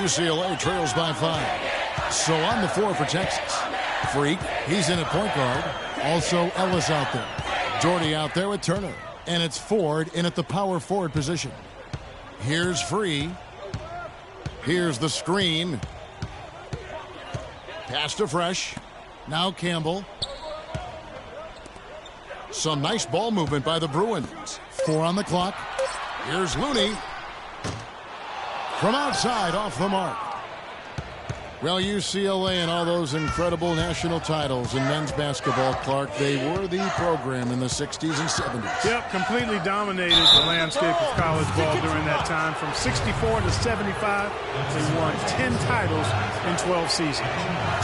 UCLA trails by 5. So on the floor for Texas. Freak, he's in at point guard. Also Ellis out there. Doherty out there with Turner. And it's Ford in at the power forward position. Here's Free. Here's the screen. Pass to Fresh. Now Campbell. Some nice ball movement by the Bruins. 4 on the clock. Here's Looney. From outside, off the mark. Well, UCLA and all those incredible national titles in men's basketball, Clark, they were the program in the 60s and 70s. Yep, completely dominated the landscape of college ball during that time. From 64 to 75, they won 10 titles in 12 seasons.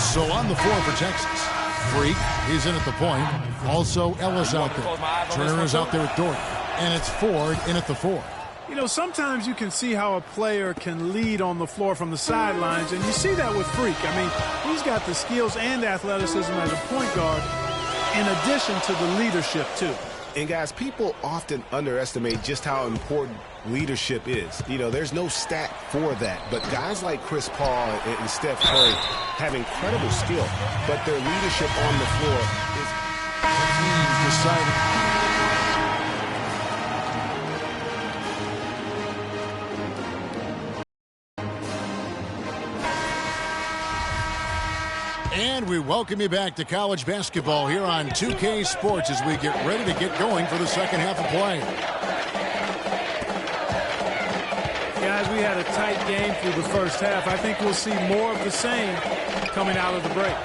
So on the floor for Texas. Freak, he's in at the point. Also Ellis out there. Turner is out there at Doherty. And it's Ford in at the 4. You know, sometimes you can see how a player can lead on the floor from the sidelines, and you see that with Freak. I mean, he's got the skills and athleticism as a point guard in addition to the leadership, too. And, guys, people often underestimate just how important leadership is. You know, there's no stat for that. But guys like Chris Paul and Steph Curry have incredible skill, but their leadership on the floor is decided. And we welcome you back to college basketball here on 2K Sports as we get ready to get going for the second half of play. Guys, we had a tight game through the first half. I think we'll see more of the same coming out of the break.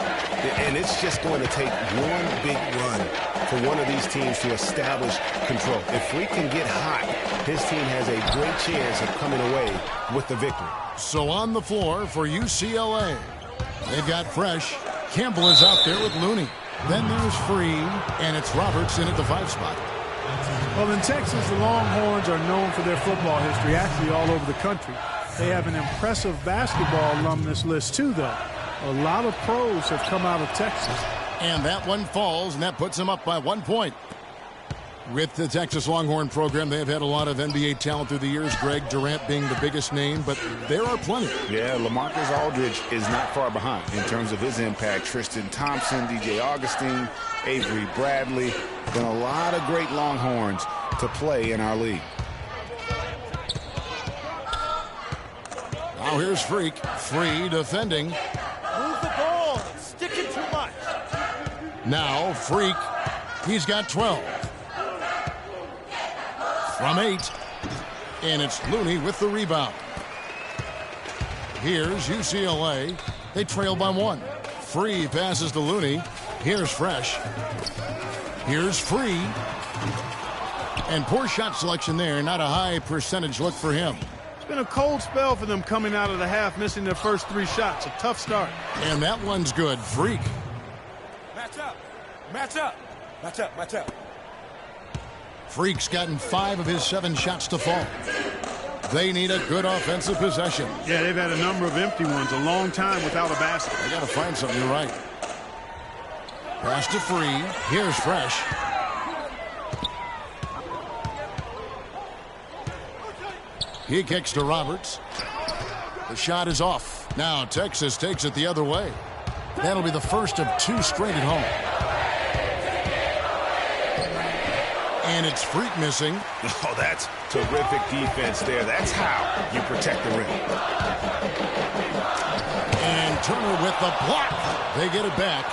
And it's just going to take one big run for one of these teams to establish control. If we can get hot, his team has a great chance of coming away with the victory. So on the floor for UCLA, they've got Fresh. Campbell is out there with Looney. Then there's Free, and it's Roberts in at the 5 spot. Well, in Texas, the Longhorns are known for their football history, actually all over the country. They have an impressive basketball alumnus list, too, though. A lot of pros have come out of Texas. And that one falls, and that puts them up by 1 point. With the Texas Longhorn program, they have had a lot of NBA talent through the years, Greg Durant being the biggest name, but there are plenty. Yeah, LaMarcus Aldridge is not far behind in terms of his impact. Tristan Thompson, DJ Augustine, Avery Bradley. Been a lot of great Longhorns to play in our league. Now here's Freak. Free defending. Move the ball. Sticking too much. Now Freak. He's got 12. From 8. And it's Looney with the rebound. Here's UCLA. They trail by 1. Free passes to Looney. Here's Fresh. Here's Free. And poor shot selection there. Not a high percentage look for him. It's been a cold spell for them coming out of the half, missing their first 3 shots. A tough start. And that one's good. Freak. Match up. Match up. Match up. Match up. Freak's gotten 5 of his 7 shots to fall. They need a good offensive possession. Yeah, they've had a number of empty ones, a long time without a basket. They got to find something. You're right. Pass to Free. Here's Fresh. He kicks to Roberts. The shot is off. Now Texas takes it the other way. That'll be the first of 2 straight at home. And it's Freak missing. Oh, that's terrific defense there. That's how you protect the rim. And Turner with the block. They get it back.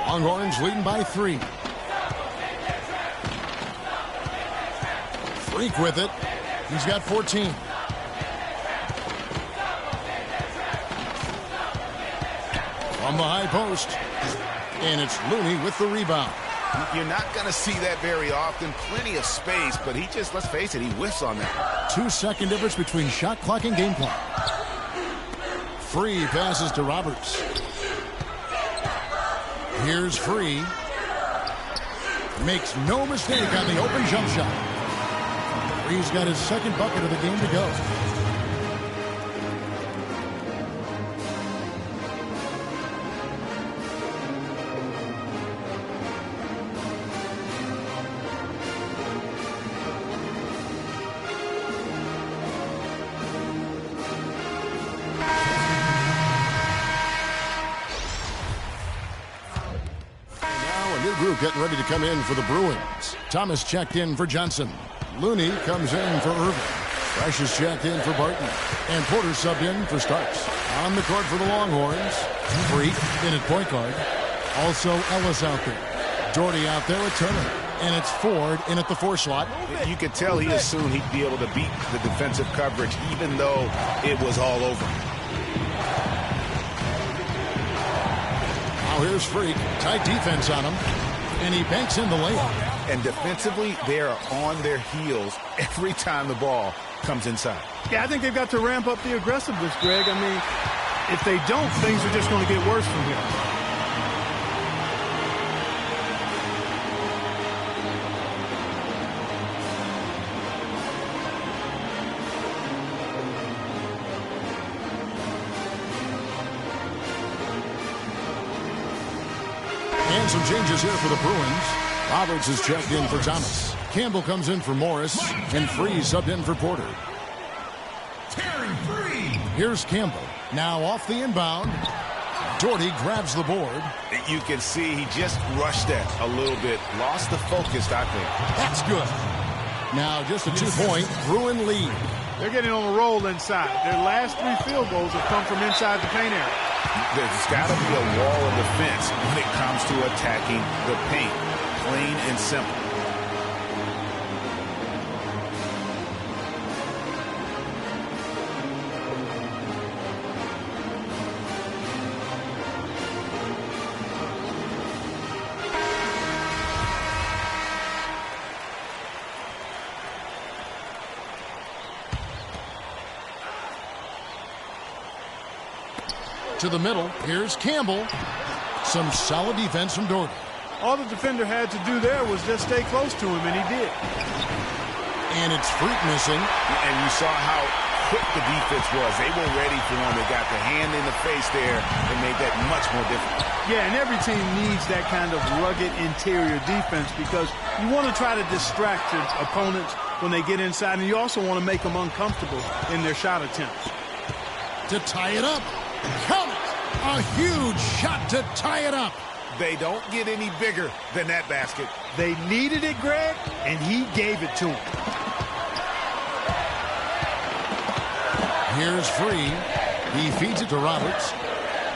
Longhorns leading by 3. Freak with it. He's got 14. From the high post. And it's Looney with the rebound. You're not going to see that very often. Plenty of space, but he just, let's face it, he whiffs on that. 2-second difference between shot clock and game clock. Free passes to Roberts. Here's Free. Makes no mistake on the open jump shot. Free's got his second bucket of the game to go. group getting ready to come in for the Bruins. Thomas checked in for Johnson. Looney comes in for Irvin. Fresh is checked in for Barton. And Porter subbed in for Starks. On the court for the Longhorns. Freak in at point guard. Also Ellis out there. Doherty out there at Turner. And it's Ford in at the 4 slot. You could tell he assumed he'd be able to beat the defensive coverage even though it was all over. Now here's Freak. Tight defense on him. And he banks in the layup. And defensively, they are on their heels every time the ball comes inside. Yeah, I think they've got to ramp up the aggressiveness, Greg. I mean, if they don't, things are just going to get worse from here. And some changes here for the Bruins. Roberts is checked in for Thomas. Campbell comes in for Morris. And Free subbed in for Porter. Here's Campbell. Now off the inbound. Doherty grabs the board. You can see he just rushed that a little bit. Lost the focus, I think. That's good. Now just a 2-point Bruin lead. They're getting on a roll inside. Their last 3 field goals have come from inside the paint area. There's got to be a wall of defense when it comes to attacking the paint. Plain and simple. To the middle. Here's Campbell. Some solid defense from Doherty. All the defender had to do there was just stay close to him, and he did. And it's Freak missing. And you saw how quick the defense was. They were ready for him. They got the hand in the face there and made that much more difficult. Yeah, and every team needs that kind of rugged interior defense because you want to try to distract your opponents when they get inside, and you also want to make them uncomfortable in their shot attempts. To tie it up. Count it. A huge shot to tie it up. They don't get any bigger than that basket. They needed it, Greg, and he gave it to them. Here's Free. He feeds it to Roberts.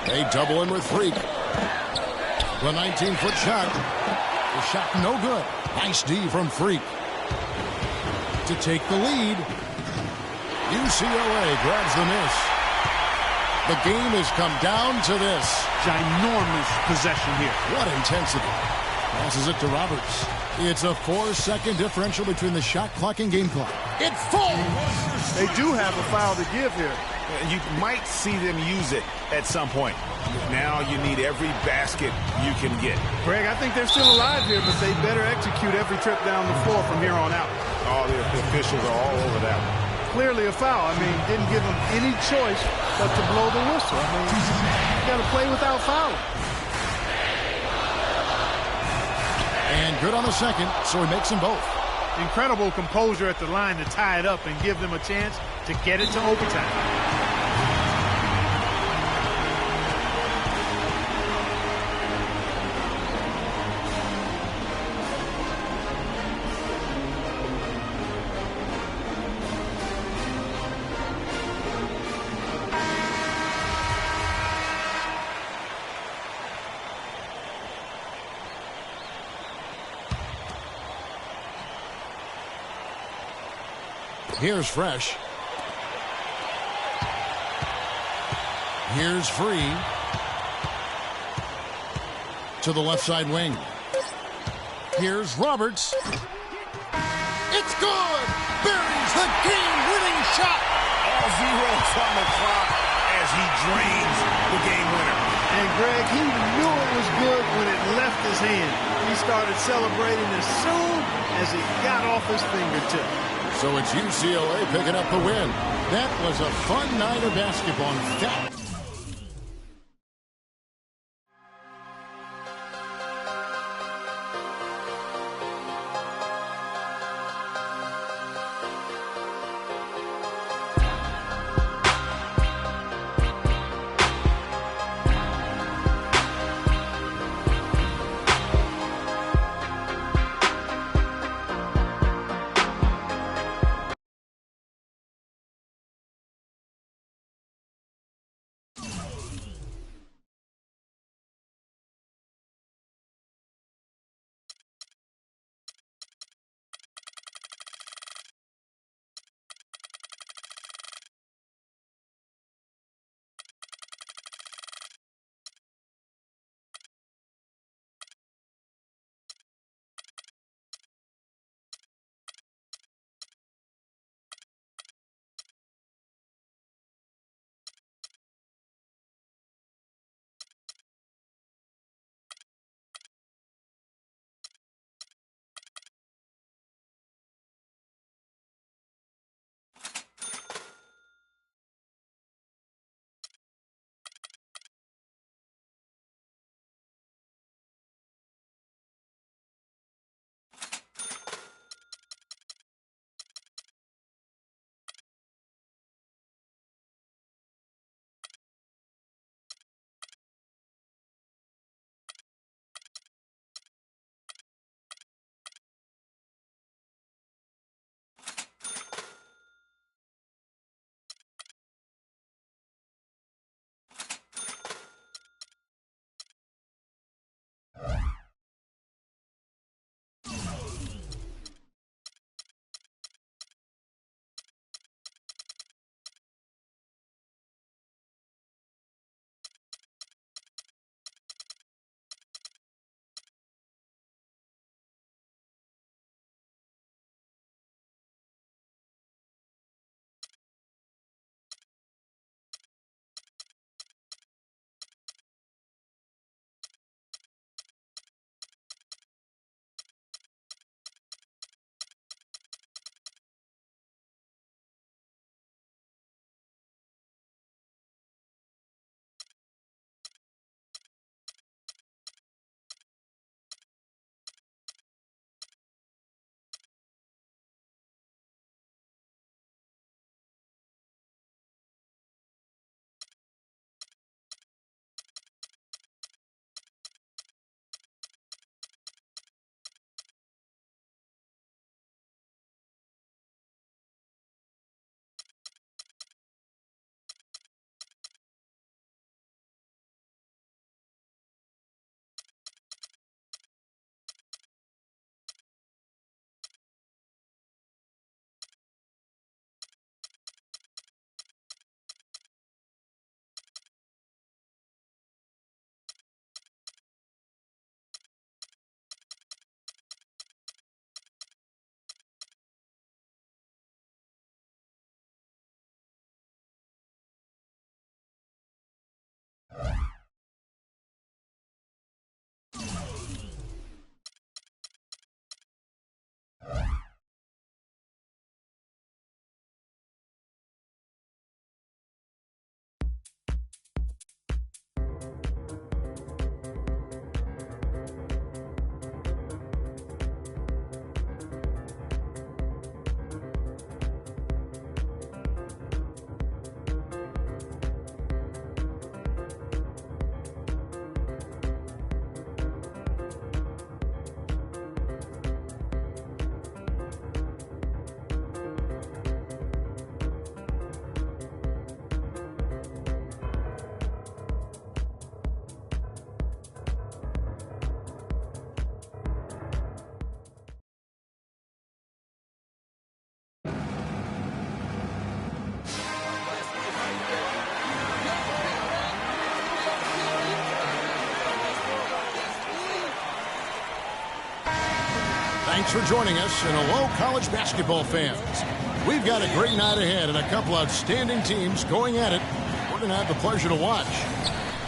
They double him with Freak. The 19-foot shot. The shot no good. Nice D from Freak. To take the lead. UCLA grabs the miss. The game has come down to this. Ginormous possession here. What intensity. Passes it to Roberts. It's a 4-second differential between the shot clock and game clock. It falls. They do have a foul to give here. You might see them use it at some point. Now you need every basket you can get. Greg, I think they're still alive here, but they better execute every trip down the floor from here on out. All the officials are all over that one. Clearly a foul. I mean, didn't give them any choice but to blow the whistle. I mean, you got to play without fouling. And good on the second, so he makes them both. Incredible composure at the line to tie it up and give them a chance to get it to overtime. Here's Fresh. Here's Free. To the left side wing. Here's Roberts. It's good! Buries the game-winning shot! All zeros on the clock as he drains the game winner. And Greg, he knew it was good when it left his hand. He started celebrating as soon as it got off his fingertip. So it's UCLA picking up the win. That was a fun night of basketball. Thanks for joining us, and hello, college basketball fans. We've got a great night ahead and a couple outstanding teams going at it. We're going to have the pleasure to watch.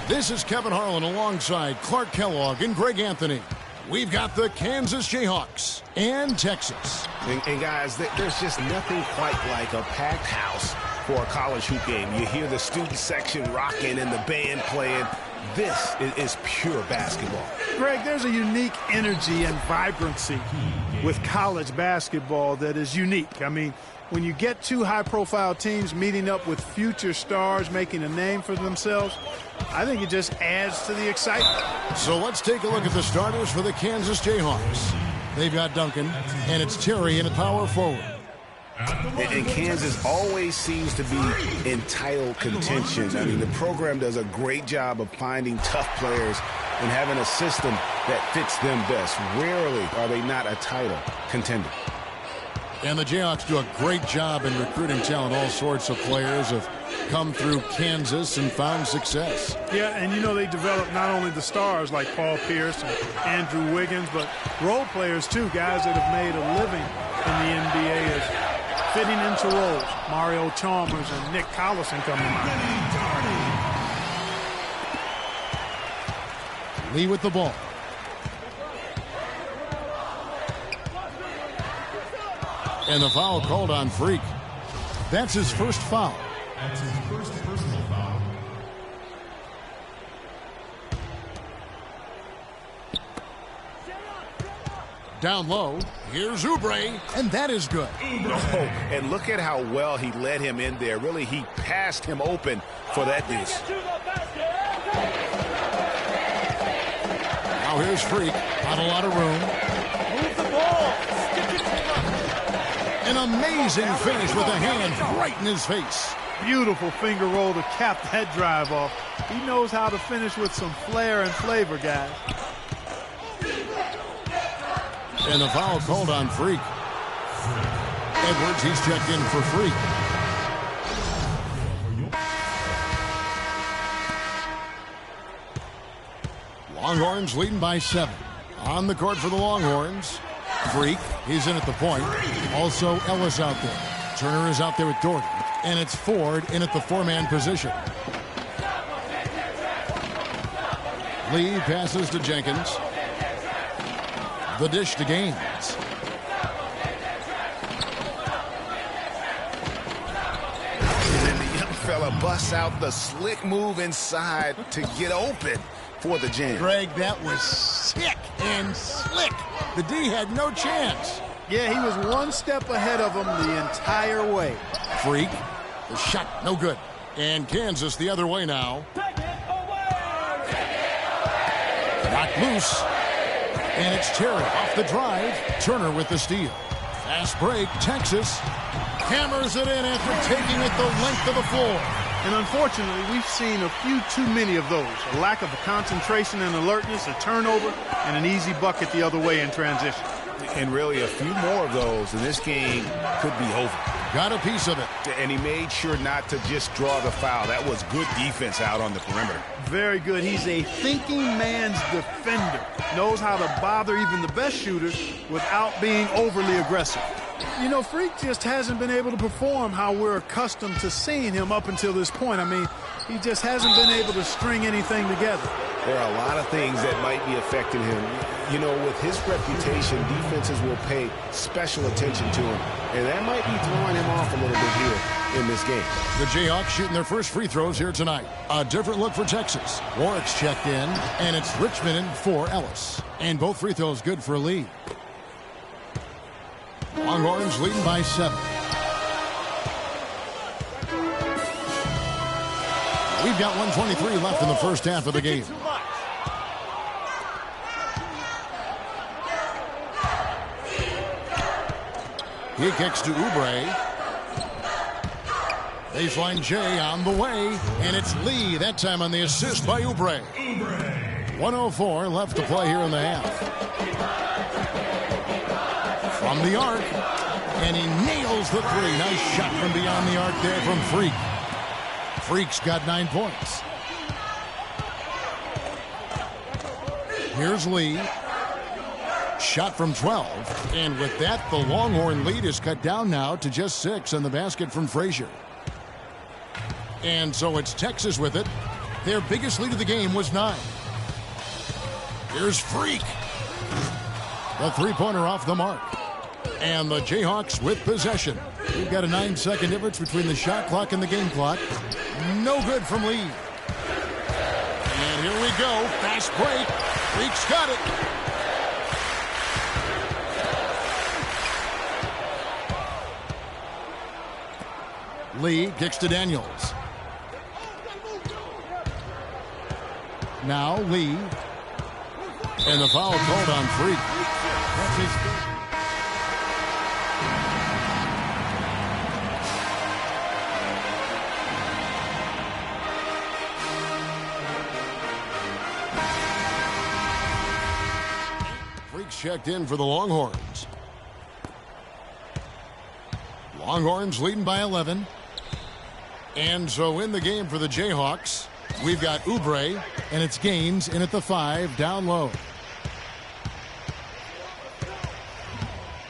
This is Kevin Harlan alongside Clark Kellogg and Greg Anthony. We've got the Kansas Jayhawks and Texas. And guys, there's just nothing quite like a packed house for a college hoop game. You hear the student section rocking and the band playing. This is pure basketball. Greg, there's a unique energy and vibrancy with college basketball that is unique. I mean, when you get two high-profile teams meeting up with future stars making a name for themselves, I think it just adds to the excitement. So let's take a look at the starters for the Kansas Jayhawks. They've got Duncan, and it's Terry in at power forward. And Kansas always seems to be in title contention. I mean, the program does a great job of finding tough players and having a system that fits them best. Rarely are they not a title contender. And the Jayhawks do a great job in recruiting talent. All sorts of players have come through Kansas and found success. Yeah, and you know they develop not only the stars like Paul Pierce and Andrew Wiggins, but role players too, guys that have made a living in the NBA as fitting into roles. Mario Chalmers and Nick Collison come to mind. Lee with the ball. And the foul called on Freak. That's his first foul. That's his first personal foul. Down low, here's Oubre, and that is good. Oh, and look at how well he led him in there. Really, he passed him open for that deuce. Now here's Freak, not a lot of room. Move the ball. Stick it to him. An amazing finish with a hand right in his face. Beautiful finger roll to cap that drive off. He knows how to finish with some flair and flavor, guys. And the foul called on Freak. Edwards, he's checked in for Freak. Longhorns leading by 7. On the court for the Longhorns. Freak, he's in at the point. Also Ellis out there. Turner is out there with Dorgan. And it's Ford in at the 4-man position. Lee passes to Jenkins. The dish to Gaines. And then the young fella busts out the slick move inside to get open for the jam. Greg, that was sick and slick. The D had no chance. Yeah, he was one step ahead of him the entire way. Freak. The shot, no good. And Kansas the other way now. Knocked loose. And it's Terry off the drive. Turner with the steal. Fast break. Texas hammers it in after taking it the length of the floor. And unfortunately, we've seen a few too many of those. A lack of concentration and alertness, a turnover, and an easy bucket the other way in transition. And really a few more of those, and this game could be over. Got a piece of it. And he made sure not to just draw the foul. That was good defense out on the perimeter. Very good. He's a thinking man's defender. Knows how to bother even the best shooters without being overly aggressive. You know, Freak just hasn't been able to perform how we're accustomed to seeing him up until this point. I mean, he just hasn't been able to string anything together. There are a lot of things that might be affecting him. You know, with his reputation, defenses will pay special attention to him. And that might be throwing him off a little bit here in this game. The Jayhawks shooting their first free throws here tonight. A different look for Texas. Warwick's checked in, and it's Richmond in for Ellis. And both free throws good for Lee. Longhorns leading by 7. We've got 1:23 left in the first half of the game. He kicks to Oubre. Baseline J on the way, and it's Lee that time on the assist by Oubre. 1:04 left to play here in the half. From the arc, and he nails the three. Nice shot from beyond the arc there from Freak. Freak's got 9 points. Here's Lee. Shot from 12. And with that, the Longhorn lead is cut down now to just 6 on the basket from Frazier. And so it's Texas with it. Their biggest lead of the game was 9. Here's Freak. The three-pointer off the mark. And the Jayhawks with possession. We've got a 9-second difference between the shot clock and the game clock. No good from Lee. And here we go. Fast break. Freak's got it. Lee kicks to Daniels. Now Lee. And the foul called on Freak. That's his third. Freak's checked in for the Longhorns. Longhorns leading by 11. And so in the game for the Jayhawks, we've got Oubre, and it's Gaines in at the 5, down low.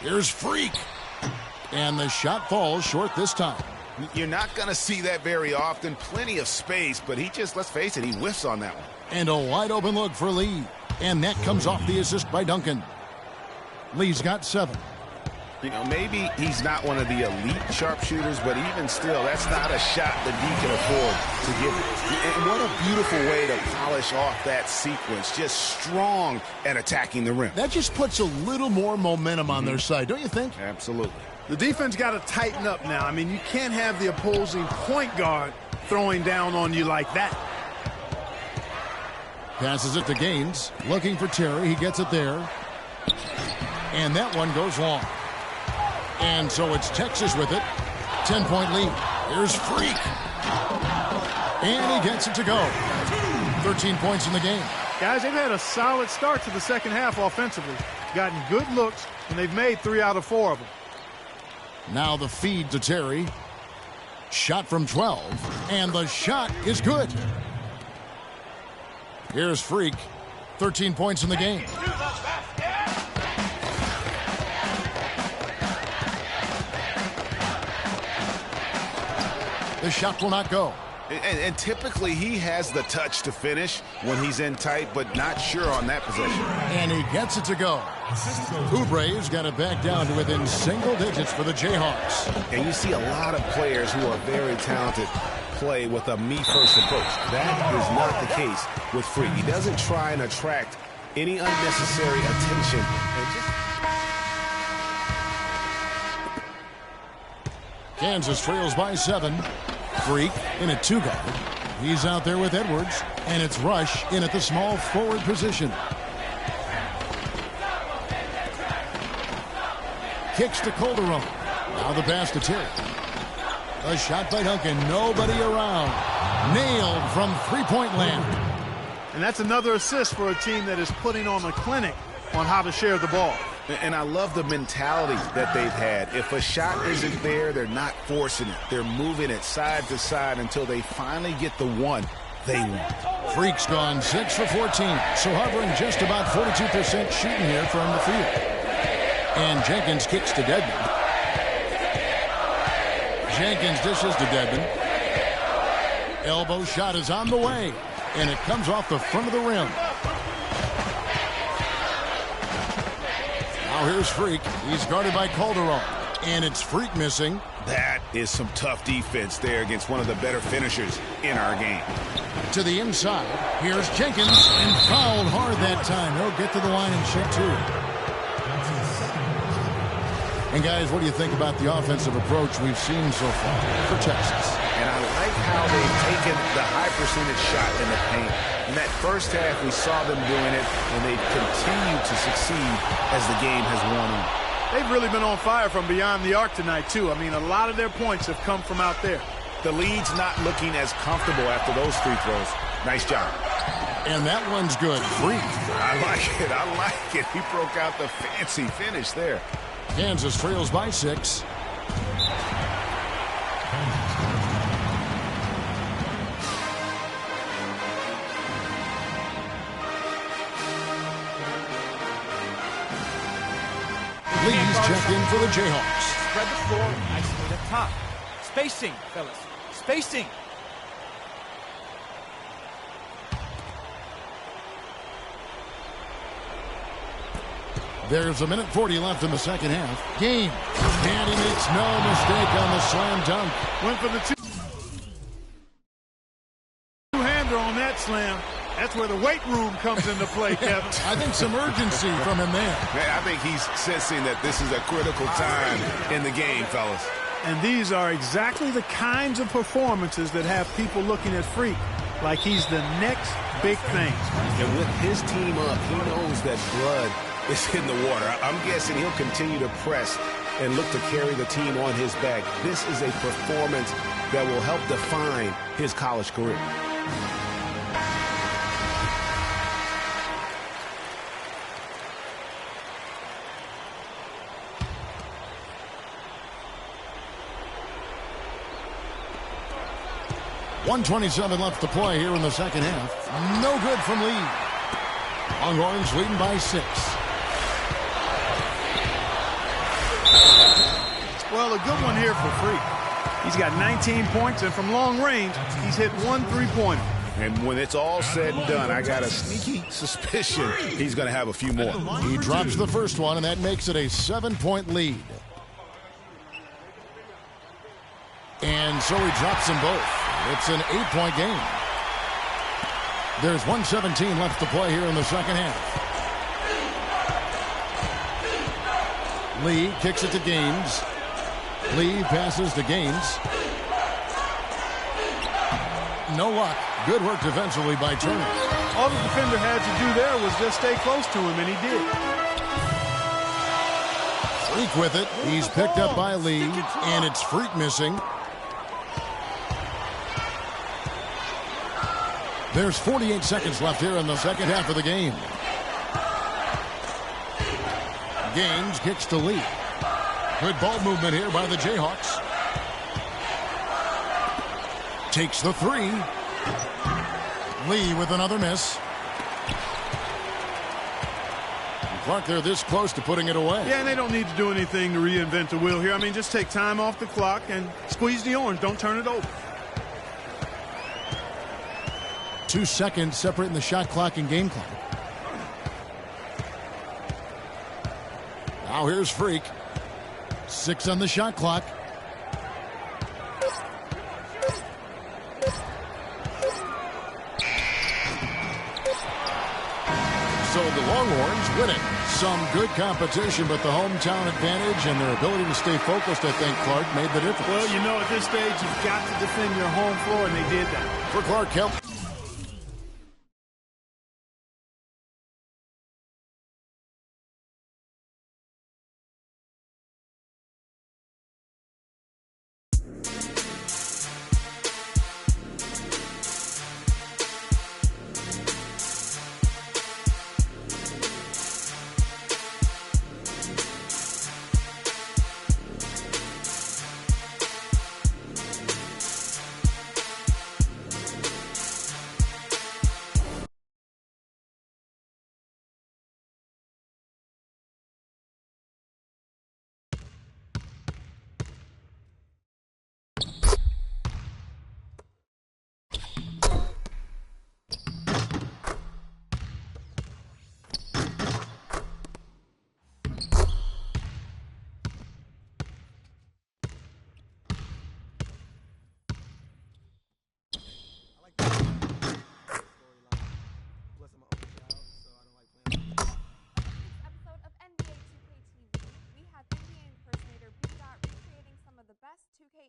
Here's Freak. And the shot falls short this time. You're not going to see that very often. Plenty of space, but he just, let's face it, he whiffs on that one. And a wide open look for Lee. And that comes off the assist by Duncan. Lee's got 7. You know, maybe he's not one of the elite sharpshooters, but even still, that's not a shot that he can afford to give it. And what a beautiful way to polish off that sequence. Just strong at attacking the rim. That just puts a little more momentum on their side, don't you think? Absolutely. The defense got to tighten up now. I mean, you can't have the opposing point guard throwing down on you like that. Passes it to Gaines. Looking for Terry. He gets it there. And that one goes long. And so it's Texas with it. 10-point lead. Here's Freak. And he gets it to go. 13 points in the game. Guys, they've had a solid start to the second half offensively. Gotten good looks, and they've made 3 out of 4 of them. Now the feed to Terry. Shot from 12. And the shot is good. Here's Freak. 13 points in the game. The shot will not go. And typically he has the touch to finish when he's in tight, but not sure on that possession. And he gets it to go. Oubre's got it back down to within single digits for the Jayhawks. And you see a lot of players who are very talented play with a me-first approach. That is not the case with Freak. He doesn't try and attract any unnecessary attention. Kansas trails by 7. Freak in a 2-guard. He's out there with Edwards. And it's Rush in at the small forward position. Kicks to Calderon. Now the pass to Terry. A shot by Duncan. Nobody around. Nailed from three-point land. And that's another assist for a team that is putting on a clinic on how to share the ball. And I love the mentality that they've had. If a shot isn't there, they're not forcing it. They're moving it side to side until they finally get the one they want. Freak's gone 6 for 14. So hovering just about 42% shooting here from the field. And Jenkins kicks to Dedmon. Jenkins dishes to Dedmon. Elbow shot is on the way. And it comes off the front of the rim. Now here's Freak. He's guarded by Calderon. And it's Freak missing. That is some tough defense there against one of the better finishers in our game. To the inside. Here's Jenkins. And fouled hard that time. He'll get to the line and shoot 2. And guys, what do you think about the offensive approach we've seen so far for Texas? And I like how they've taken the high percentage shot in the paint. In that first half, we saw them doing it, and they've continued to succeed as the game has worn on. They've really been on fire from beyond the arc tonight, too. I mean, a lot of their points have come from out there. The lead's not looking as comfortable after those free throws. Nice job. And that one's good. Freak. I like it. I like it. He broke out the fancy finish there. Kansas trails by 6. Lee's checked in for the Jayhawks. Spread the floor nicely at top. Spacing, fellas. Spacing. There's 1:40 left in the second half. Game. And he makes no mistake on the slam dunk. Went for the two-hander on that slam. That's where the weight room comes into play, Kevin. I think some urgency from him there. I think he's sensing that this is a critical time in the game, fellas. And these are exactly the kinds of performances that have people looking at Freak like he's the next big thing. And with his team up, he knows that blood is in the water. I'm guessing he'll continue to press and look to carry the team on his back. This is a performance that will help define his college career. .127 left to play here in the second half. No good from Lee. Longhorns leading by 6. Well, a good one here for Freak. He's got 19 points, and from long range, he's hit 1 3-pointer. And when it's all said and done, I got a sneaky suspicion he's going to have a few more. He drops the first one, and that makes it a 7-point lead. And so he drops them both. It's an 8-point game. There's 1:17 left to play here in the second half. Lee kicks it to Gaines. Lee passes to Gaines. No luck. Good work defensively by Turner. All the defender had to do there was just stay close to him, and he did. Freak with it. He's picked up by Lee, and it's Freak missing. There's 48 seconds left here in the second half of the game. Gaines kicks to Lee. Good ball movement here by the Jayhawks. Takes the 3. Lee with another miss. And Clark, they're this close to putting it away. Yeah, and they don't need to do anything to reinvent the wheel here. I mean, just take time off the clock and squeeze the orange. Don't turn it over. 2 seconds separating the shot clock and game clock. Now here's Freak. 6 on the shot clock. So the Longhorns win it. Some good competition, but the hometown advantage and their ability to stay focused, I think, Clark, made the difference. Well, you know, at this stage, you've got to defend your home floor, and they did that. For Clark Kemp.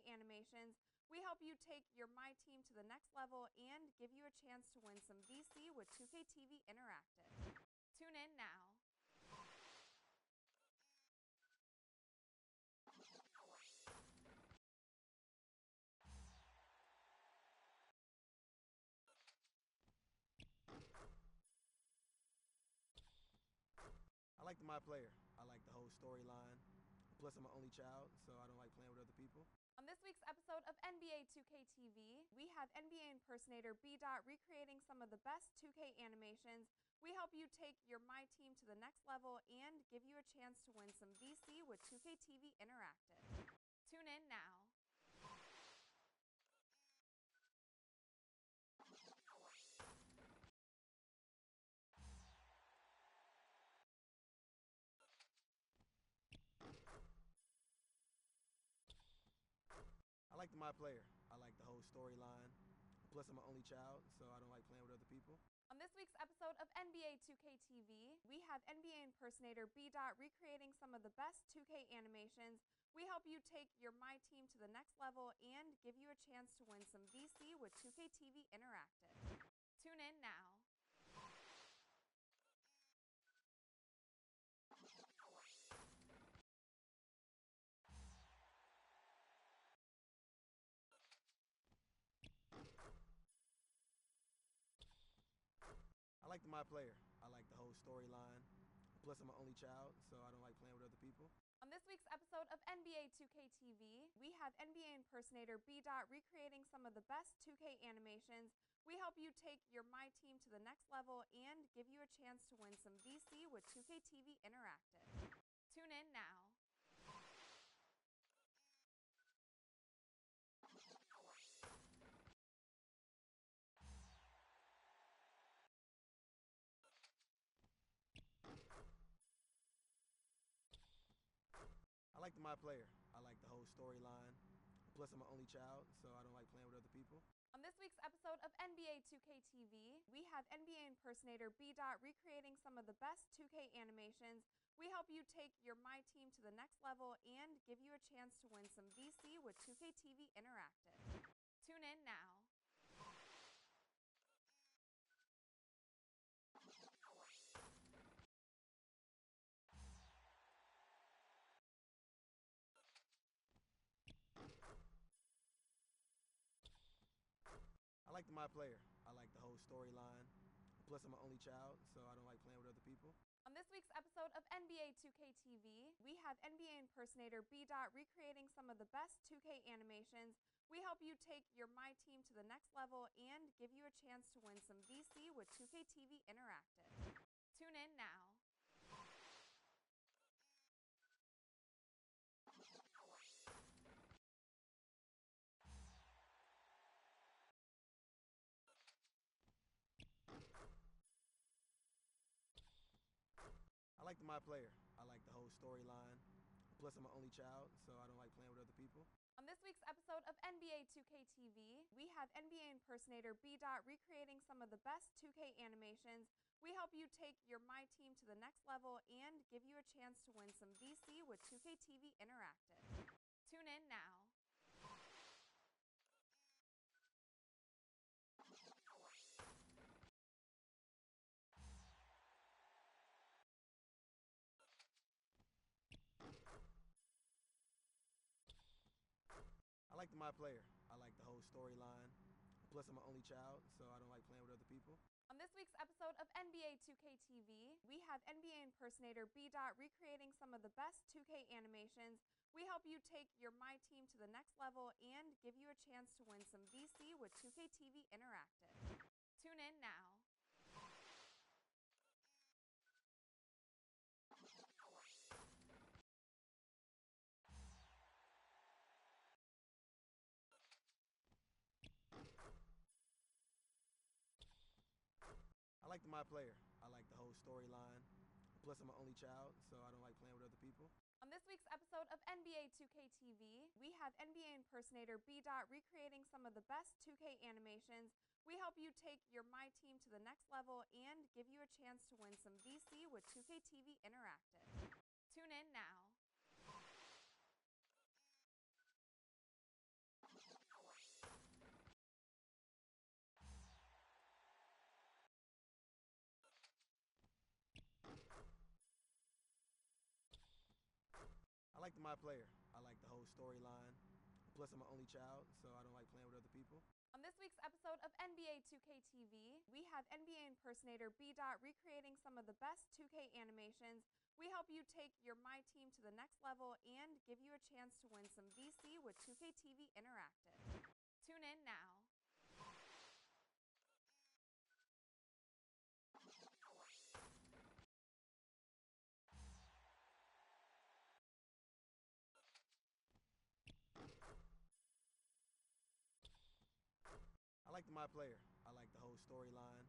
Animations. We help you take your My Team to the next level and give you a chance to win some VC with 2K TV Interactive. Tune in now. I like my player. I like the whole storyline. Plus, I'm an only child, so I don't like playing with other people. On this week's episode of NBA 2K TV, we have NBA impersonator B. Dot recreating some of the best 2K animations We help you take your My Team to the next level and give you a chance to win some VC with 2K TV Interactive. Tune in now. I like my player. I like the whole storyline. Plus, I'm an only child, so I don't like playing with other people. On this week's episode of NBA 2K TV, we have NBA impersonator B. Dot recreating some of the best 2K animations. We help you take your My Team to the next level and give you a chance to win some VC with 2K TV Interactive. Tune in now. I like my player. I like the whole storyline. Plus, I'm an only child, so I don't like playing with other people. On this week's episode of NBA 2K TV, we have NBA impersonator B. Dot recreating some of the best 2K animations. We help you take your My Team to the next level and give you a chance to win some VC with 2K TV Interactive. Tune in now. I like my player. I like the whole storyline. Plus, I'm an only child, so I don't like playing with other people. On this week's episode of NBA 2K TV, we have NBA impersonator B. Dot recreating some of the best 2K animations. We help you take your My Team to the next level and give you a chance to win some VC with 2K TV Interactive. Tune in now. I like my player. I like the whole storyline. Plus, I'm an only child, so I don't like playing with other people. On this week's episode of NBA 2K TV, we have NBA impersonator B. Dot recreating some of the best 2K animations. We help you take your My Team to the next level and give you a chance to win some VC with 2K TV Interactive. Tune in now. I like my player. I like the whole storyline. Plus, I'm an only child, so I don't like playing with other people. On this week's episode of NBA 2K TV, we have NBA impersonator B. Dot recreating some of the best 2K animations. We help you take your My Team to the next level and give you a chance to win some VC with 2K TV Interactive. Tune in now. I like my player. I like the whole storyline. Plus, I'm an only child, so I don't like playing with other people. On this week's episode of NBA 2K TV, we have NBA impersonator B. Dot recreating some of the best 2K animations. We help you take your My Team to the next level and give you a chance to win some VC with 2K TV Interactive. Tune in now. I like my player. I like the whole storyline. Plus, I'm an only child, so I don't like playing with other people. On this week's episode of NBA 2K TV, we have NBA impersonator B. Dot recreating some of the best 2K animations. We help you take your My Team to the next level and give you a chance to win some VC with 2K TV Interactive. Tune in now. I like my player. I like the whole storyline. Plus, I'm an only child, so I don't like playing with other people. On this week's episode of NBA 2K TV, we have NBA impersonator B. Dot recreating some of the best 2K animations. We help you take your My Team to the next level and give you a chance to win some VC with 2K TV Interactive. Tune in now. like my player. I like the whole storyline.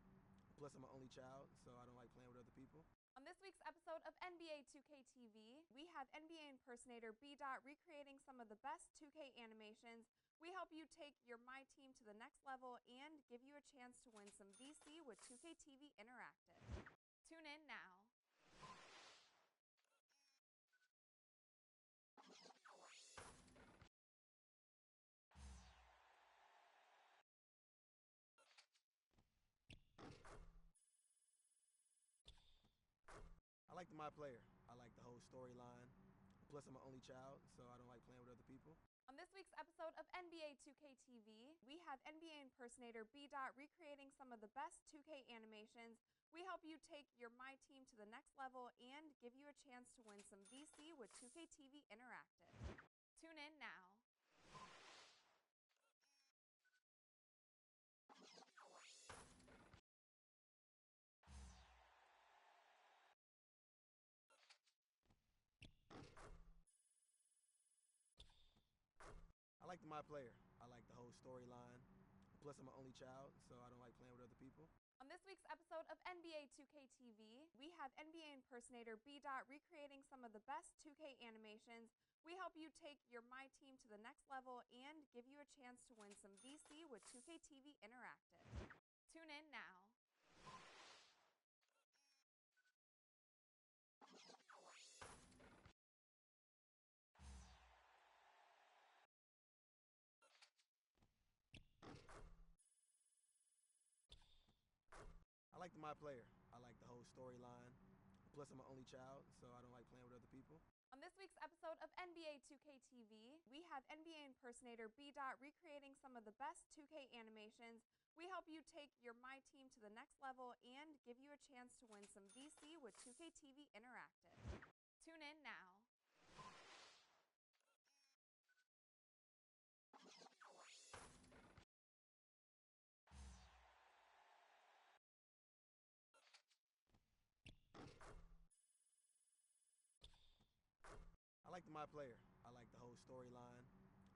Plus, I'm an only child, so I don't like playing with other people. On this week's episode of NBA 2K TV, we have NBA impersonator B-Dot recreating some of the best 2K animations. We help you take your My Team to the next level and give you a chance to win some VC with 2K TV Interactive. Tune in now. I like my player. I like the whole storyline. Plus, I'm an only child, so I don't like playing with other people. On this week's episode of NBA 2K TV, we have NBA impersonator B-Dot recreating some of the best 2K animations. We help you take your My Team to the next level and give you a chance to win some VC with 2K TV Interactive. Tune in now. I like my player. I like the whole storyline. Plus, I'm an only child, so I don't like playing with other people. On this week's episode of NBA 2K TV, we have NBA impersonator B-Dot recreating some of the best 2K animations. We help you take your My Team to the next level and give you a chance to win some VC with 2K TV Interactive. Tune in now. I like my player. I like the whole storyline. Plus, I'm an only child, so I don't like playing with other people. On this week's episode of NBA 2K TV, we have NBA impersonator B-Dot recreating some of the best 2K animations. We help you take your My Team to the next level and give you a chance to win some VC with 2K TV Interactive. Tune in now. I like my player. I like the whole storyline.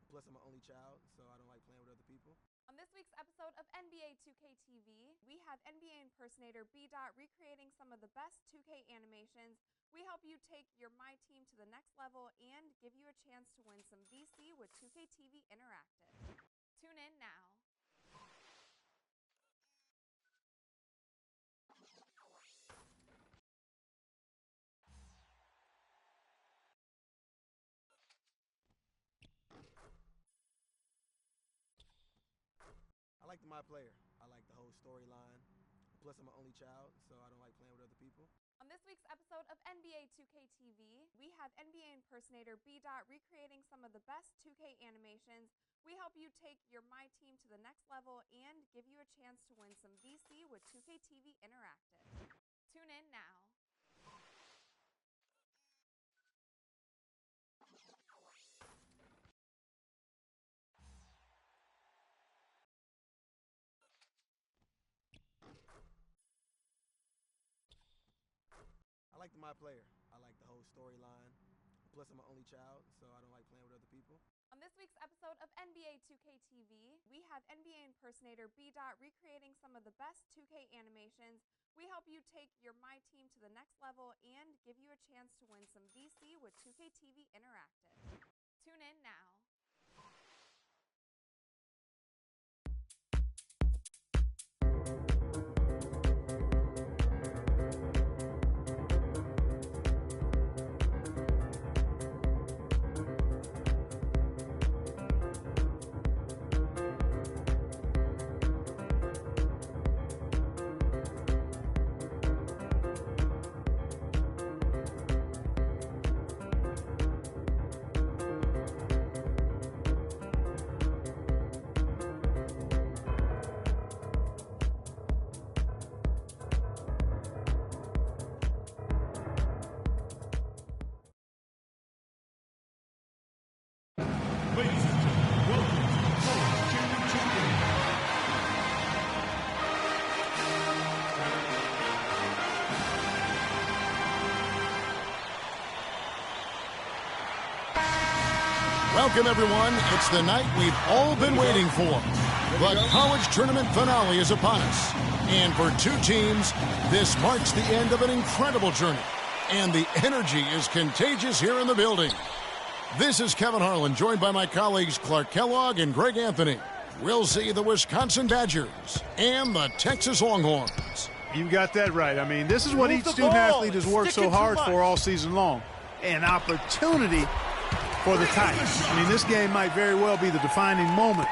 Plus, I'm an only child, so I don't like playing with other people. On this week's episode of NBA 2K TV, we have NBA impersonator B-Dot recreating some of the best 2K animations. We help you take your My Team to the next level and give you a chance to win some VC with 2K TV Interactive. Tune in now. I like my player. I like the whole storyline. Plus, I'm an only child, so I don't like playing with other people. On this week's episode of NBA 2K TV, we have NBA impersonator B-Dot recreating some of the best 2K animations. We help you take your My Team to the next level and give you a chance to win some VC with 2K TV Interactive. Tune in now. I like my player. I like the whole storyline. Plus, I'm an only child, so I don't like playing with other people. On this week's episode of NBA 2K TV, we have NBA impersonator B-Dot recreating some of the best 2K animations. We help you take your My Team to the next level and give you a chance to win some VC with 2K TV Interactive. Tune in now. Welcome, everyone. It's the night we've all been waiting for. The college tournament finale is upon us. And for two teams, this marks the end of an incredible journey. And the energy is contagious here in the building. This is Kevin Harlan, joined by my colleagues Clark Kellogg and Greg Anthony. We'll see the Wisconsin Badgers and the Texas Longhorns. You got that right. I mean, this is what each student-athlete has worked so hard for all season long. An opportunity for the Titans. I mean, this game might very well be the defining moment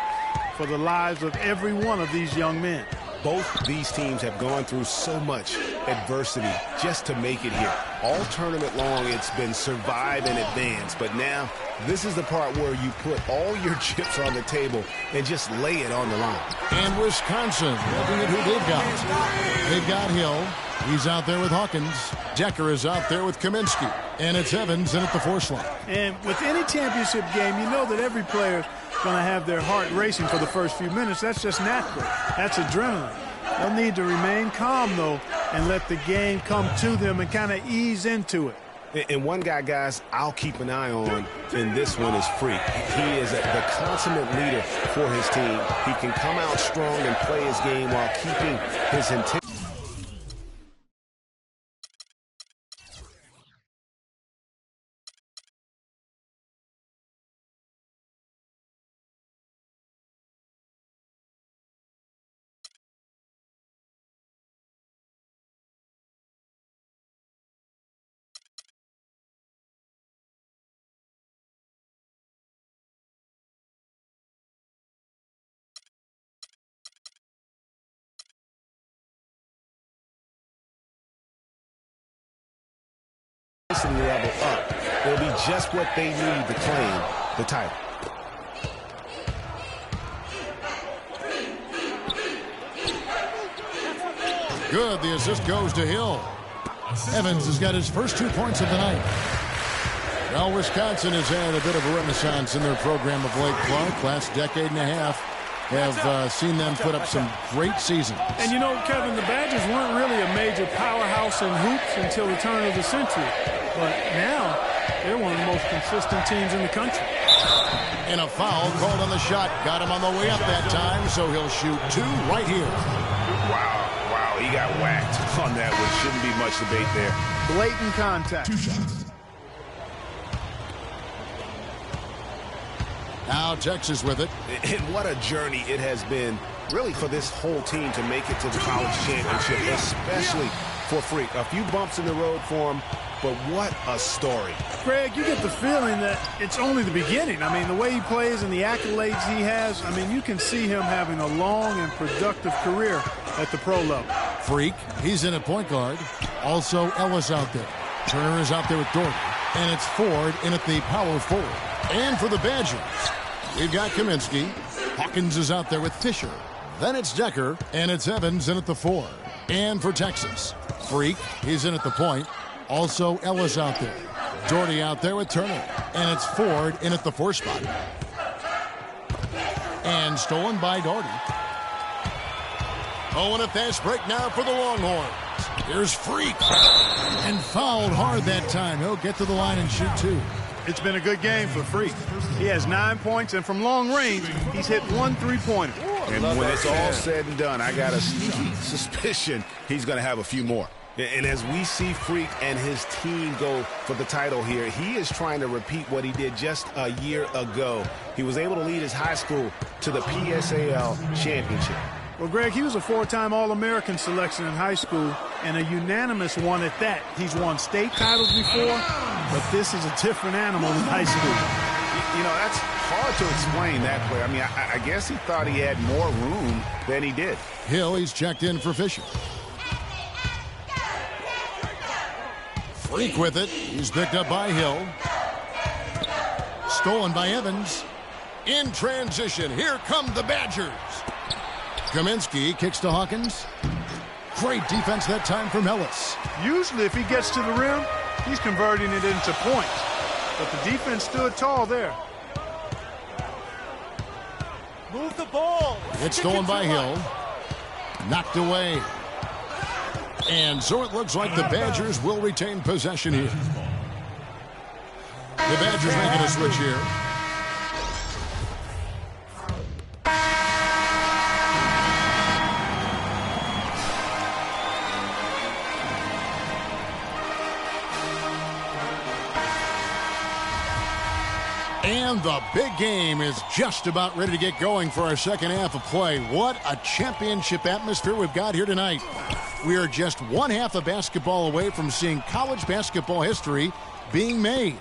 for the lives of every one of these young men. Both these teams have gone through so much adversity just to make it here. All tournament long, it's been survive and advance. But now, this is the part where you put all your chips on the table and just lay it on the line. And Wisconsin, looking at who they've got. They've got Hill. He's out there with Hawkins. Decker is out there with Kaminsky. And it's Evans in at the 4 slot. And with any championship game, you know that every player is going to have their heart racing for the first few minutes. That's just natural. That's adrenaline. They'll need to remain calm, though, and let the game come to them and kind of ease into it. And one guy, guys, I'll keep an eye on in this one is Freak. He is the consummate leader for his team. He can come out strong and play his game while keeping his intensity. Level up. It'll be just what they need to claim the title. Good. The assist goes to Hill. Evans has got his first 2 points of the night. Well, Wisconsin has had a bit of a renaissance in their program of late, Clark. Last decade and a half have seen them put up some great seasons. And you know, Kevin, the Badgers weren't really a major powerhouse in hoops until the turn of the century. But now, they're one of the most consistent teams in the country. And a foul called on the shot. Got him on the way up that time, so he'll shoot 2 right here. Wow, he got whacked on that one. Shouldn't be much debate there. Blatant contact. 2 shots. Now Texas with it. And what a journey it has been, really, for this whole team to make it to the college championship, especially for Freak. A few bumps in the road for him, but what a story. Greg, you get the feeling that it's only the beginning. I mean, the way he plays and the accolades he has, I mean, you can see him having a long and productive career at the pro level. Freak, he's in at point guard. Also Ellis out there. Turner is out there with Doherty. And it's Ford in at the power forward. And for the Badgers, we've got Kaminsky. Hawkins is out there with Fisher. Then it's Decker, and it's Evans in at the 4. And for Texas, Freak, he's in at the point. Also Ellis out there. Doherty out there with Turner. And it's Ford in at the 4 spot. And stolen by Doherty. Oh, and a fast break now for the Longhorns. Here's Freak. And fouled hard that time. He'll get to the line and shoot 2. It's been a good game for Freak. He has 9 points, and from long range, he's hit 1 3-pointer. And when it's all said and done, I got a sneaky suspicion he's going to have a few more. And as we see Freak and his team go for the title here, he is trying to repeat what he did just a year ago. He was able to lead his high school to the PSAL championship. Well, Greg, he was a 4-time All-American selection in high school and a unanimous one at that. He's won state titles before, but this is a different animal in high school. You know, that's hard to explain that way. I mean, I guess he thought he had more room than he did. Hill, he's checked in for Fisher. Freak with it. He's picked up by Hill. Stolen by Evans. In transition, here come the Badgers. Kaminsky kicks to Hawkins. Great defense that time from Ellis. Usually if he gets to the rim, he's converting it into points. But the defense stood tall there. Move the ball. It's stolen by Hill. Knocked away. And so it looks like the Badgers will retain possession here. The Badgers making a switch here. And the big game is just about ready to get going for our second half of play. What a championship atmosphere we've got here tonight. We are just one half of basketball away from seeing college basketball history being made.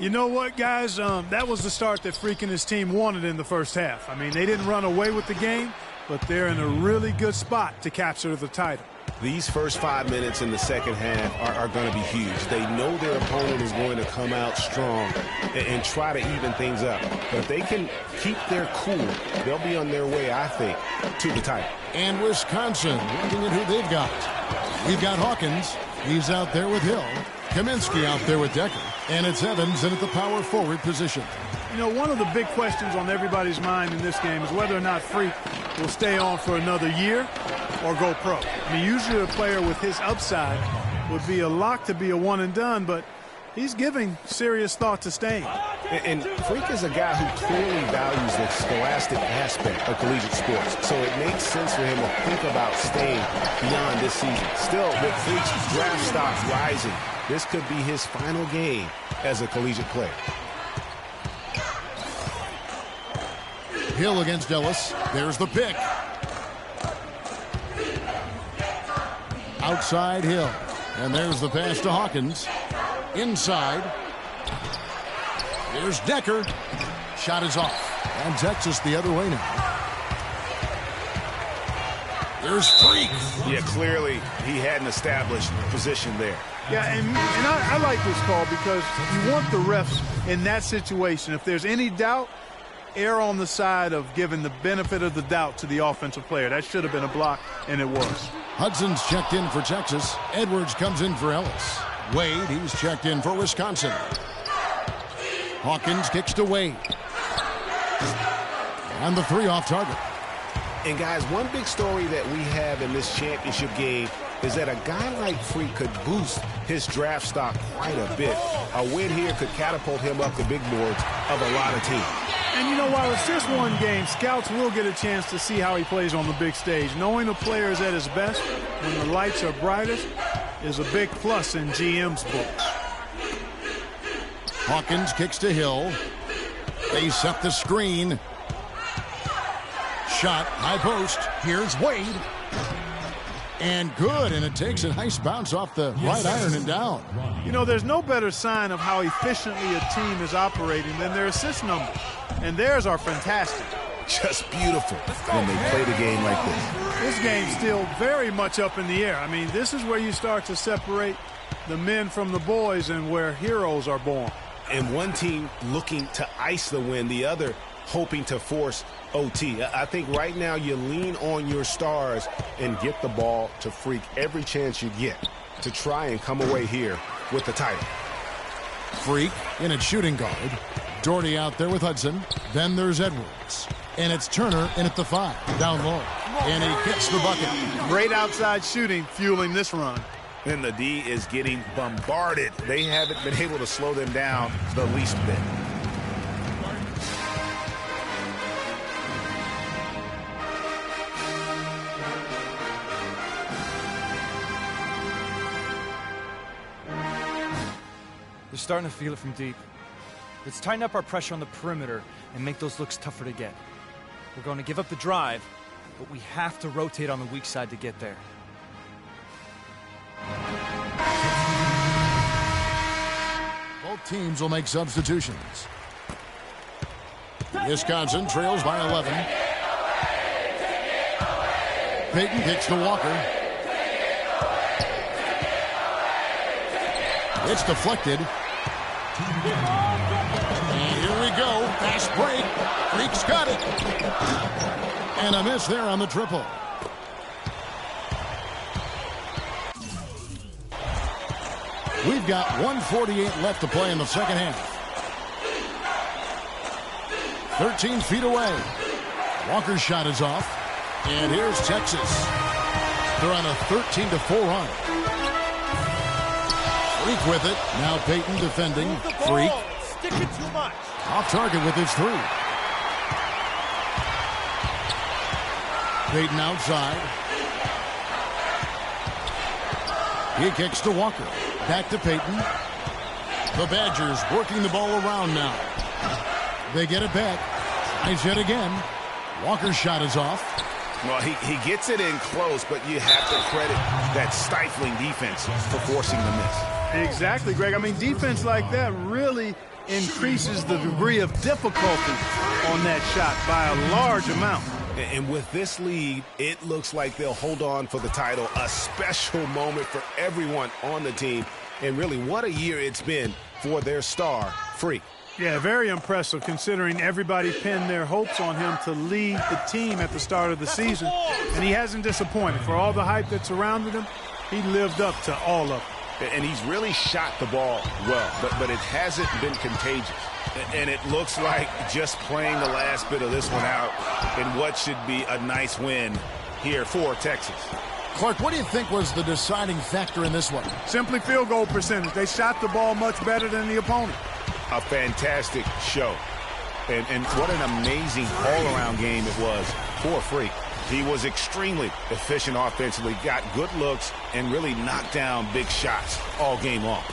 You know what, guys? That was the start that Freak and his team wanted in the first half. I mean, they didn't run away with the game, but they're in a really good spot to capture the title. These first 5 minutes in the second half are going to be huge. They know their opponent is going to come out strong and try to even things up. But if they can keep their cool, they'll be on their way, I think, to the title. And Wisconsin looking at who they've got. We've got Hawkins. He's out there with Hill. Kaminsky out there with Decker. And it's Evans in at the power forward position. You know, one of the big questions on everybody's mind in this game is whether or not Freak will stay on for another year or go pro. I mean, usually a player with his upside would be a lock to be a one and done, but he's giving serious thought to staying. And Freak is a guy who clearly values the scholastic aspect of collegiate sports, so it makes sense for him to think about staying beyond this season. Still, with Freak's draft stock rising, this could be his final game as a collegiate player. Hill against Ellis. There's the pick. Outside Hill. And there's the pass to Hawkins. Inside. There's Decker. Shot is off. And Texas the other way now. There's Freak. Yeah, clearly he hadn't established position there. Yeah, and I like this call because you want the refs in that situation. If there's any doubt, err on the side of giving the benefit of the doubt to the offensive player. That should have been a block, and it was. Hudson's checked in for Texas. Edwards comes in for Ellis. Wade, he's checked in for Wisconsin. Hawkins kicks to Wade. And the three off target. And guys, one big story that we have in this championship game is that a guy like Freak could boost his draft stock quite a bit. A win here could catapult him up the big boards of a lot of teams. And you know, while it's just one game, scouts will get a chance to see how he plays on the big stage. Knowing a player is at his best when the lights are brightest is a big plus in GM's books. Hawkins kicks to Hill. They set the screen. Shot, high post. Here's Wade. And good, and it takes a nice bounce off the right iron and down. You know, there's no better sign of how efficiently a team is operating than their assist numbers. And theirs are fantastic. Just beautiful when they play the game like this. This game's still very much up in the air. I mean, this is where you start to separate the men from the boys and where heroes are born. And one team looking to ice the win, the other hoping to force OT. I think right now you lean on your stars and get the ball to Freak every chance you get to try and come away here with the title. Freak in at shooting guard. Doherty out there with Hudson. Then there's Edwards. And it's Turner in at the 5, down low. And he gets the bucket. Great outside shooting fueling this run. And the D is getting bombarded. They haven't been able to slow them down the least bit. They're starting to feel it from deep. Let's tighten up our pressure on the perimeter and make those looks tougher to get. We're going to give up the drive, but we have to rotate on the weak side to get there. Both teams will make substitutions. Wisconsin trails by 11. Payton kicks to Walker. It's deflected. And here we go. Fast break. Freak's got it. And a miss there on the triple. We've got 1:48 left to play in the second half. 13 feet away. Walker's shot is off. And here's Texas. They're on a 13-4 run. Freak with it. Now Payton defending. Freak. Stick it too much. Off target with his 3. Payton outside. He kicks to Walker. Back to Payton. The Badgers working the ball around now. They get it back. Tries it again. Walker's shot is off. Well, he gets it in close, but you have to credit that stifling defense for forcing the miss. Exactly, Greg. I mean, defense like that really increases the degree of difficulty on that shot by a large amount. And with this lead, it looks like they'll hold on for the title. A special moment for everyone on the team. And really, what a year it's been for their star, Freak. Yeah, very impressive considering everybody pinned their hopes on him to lead the team at the start of the season. And he hasn't disappointed. For all the hype that surrounded him, he lived up to all of it. And he's really shot the ball well, but it hasn't been contagious. And it looks like just playing the last bit of this one out in what should be a nice win here for Texas. Clark, what do you think was the deciding factor in this one? Simply field goal percentage. They shot the ball much better than the opponent. A fantastic show. And what an amazing all-around game it was for Freak. He was extremely efficient offensively, got good looks, and really knocked down big shots all game long.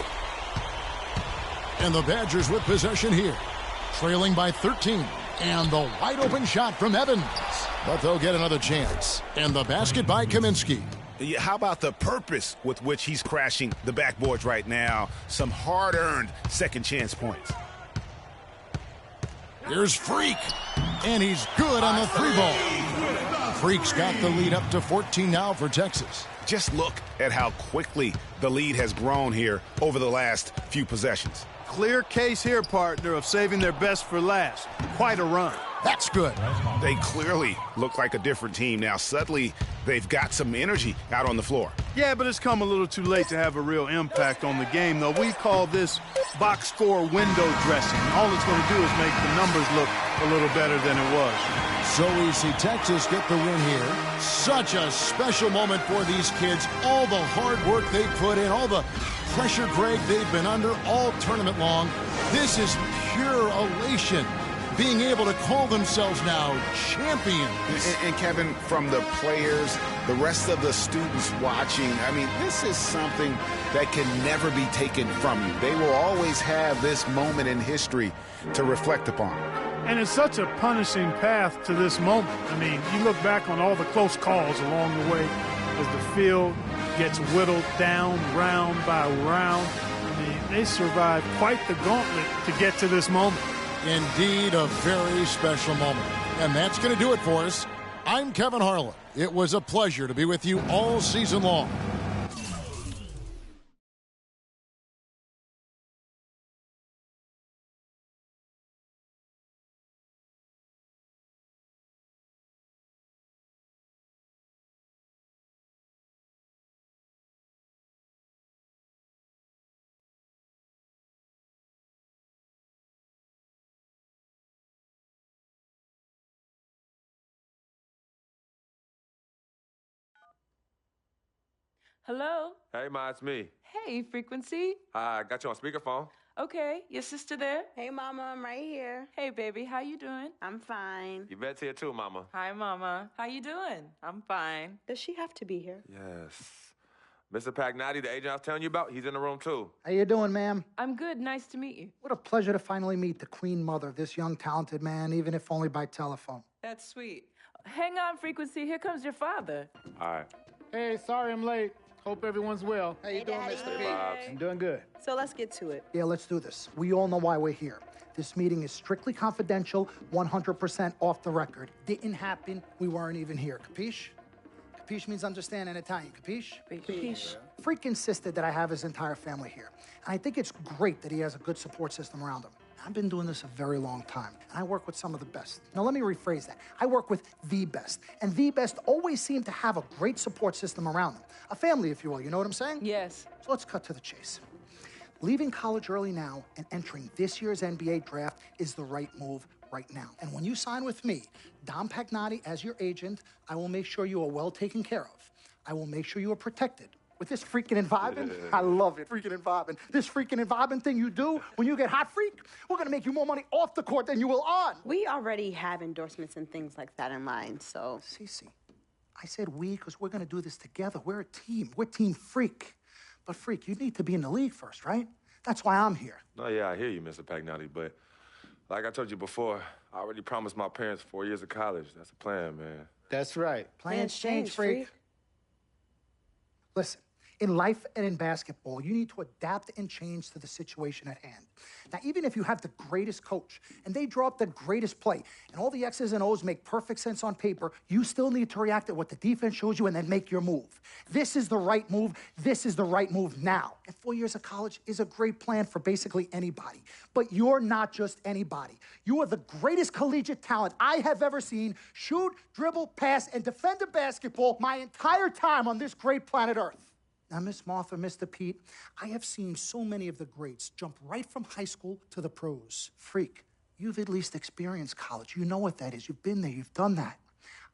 And the Badgers with possession here, trailing by 13. And the wide-open shot from Evans. But they'll get another chance. And the basket by Kaminsky. How about the purpose with which he's crashing the backboards right now? Some hard-earned second-chance points. Here's Freak. And he's good on the three ball. Freak's got the lead up to 14 now for Texas. Just look at how quickly the lead has grown here over the last few possessions. Clear case here, partner, of saving their best for last. Quite a run. That's good. They clearly look like a different team now. Suddenly, they've got some energy out on the floor. Yeah, but it's come a little too late to have a real impact on the game, though. We call this box score window dressing. All it's going to do is make the numbers look a little better than it was. So we see Texas get the win here. Such a special moment for these kids. All the hard work they put in, all the pressure, Greg, they've been under all tournament long. This is pure elation. Being able to call themselves now champions. And Kevin, from the players, the rest of the students watching, I mean, this is something that can never be taken from you. They will always have this moment in history to reflect upon. And it's such a punishing path to this moment. I mean, you look back on all the close calls along the way as the field gets whittled down round by round. I mean, they survived quite the gauntlet to get to this moment. Indeed, a very special moment. And that's going to do it for us. I'm Kevin Harlan. It was a pleasure to be with you all season long. Hello? Hey, Ma, it's me. Hey, Frequency. I got you on speakerphone. Okay, your sister there? Hey, Mama, I'm right here. Hey, baby, how you doing? I'm fine. Yvette's here too, Mama. Hi, Mama. How you doing? I'm fine. Does she have to be here? Yes. Mr. Pagnotti, the agent I was telling you about, he's in the room too. How you doing, ma'am? I'm good. Nice to meet you. What a pleasure to finally meet the queen mother of this young, talented man, even if only by telephone. That's sweet. Hang on, Frequency. Here comes your father. All right. Hey, sorry I'm late. Hope everyone's well. How you doing, Mr. P? I'm doing good. So let's get to it. Yeah, let's do this. We all know why we're here. This meeting is strictly confidential, 100% off the record. Didn't happen. We weren't even here. Capiche? Capiche means understand in Italian. Capiche? Capiche. Freak insisted that I have his entire family here. And I think it's great that he has a good support system around him. I've been doing this a very long time, and I work with some of the best. Now, let me rephrase that. I work with the best, and the best always seem to have a great support system around them. A family, if you will, you know what I'm saying? Yes. So let's cut to the chase. Leaving college early now and entering this year's NBA draft is the right move right now. And when you sign with me, Dom Pagnotti, as your agent, I will make sure you are well taken care of. I will make sure you are protected. With this freaking environment, I love it, freaking environment. This freaking environment thing you do when you get hot, freak, we're gonna make you more money off the court than you will on. We already have endorsements and things like that in line, so. Cece, I said we because we're gonna do this together. We're a team. We're Team Freak. But Freak, you need to be in the league first, right? That's why I'm here. No, yeah, I hear you, Mr. Pagnotti, but like I told you before, I already promised my parents 4 years of college. That's the plan, man. That's right. Plans change, freak. Listen, in life and in basketball, you need to adapt and change to the situation at hand. Now, even if you have the greatest coach and they draw up the greatest play and all the X's and O's make perfect sense on paper, you still need to react to what the defense shows you and then make your move. This is the right move. This is the right move now. And 4 years of college is a great plan for basically anybody. But you're not just anybody. You are the greatest collegiate talent I have ever seen shoot, dribble, pass, and defend a basketball my entire time on this great planet Earth. Now, Miss Martha, Mr. Pete, I have seen so many of the greats jump right from high school to the pros. Freak, you've at least experienced college. You know what that is. You've been there. You've done that.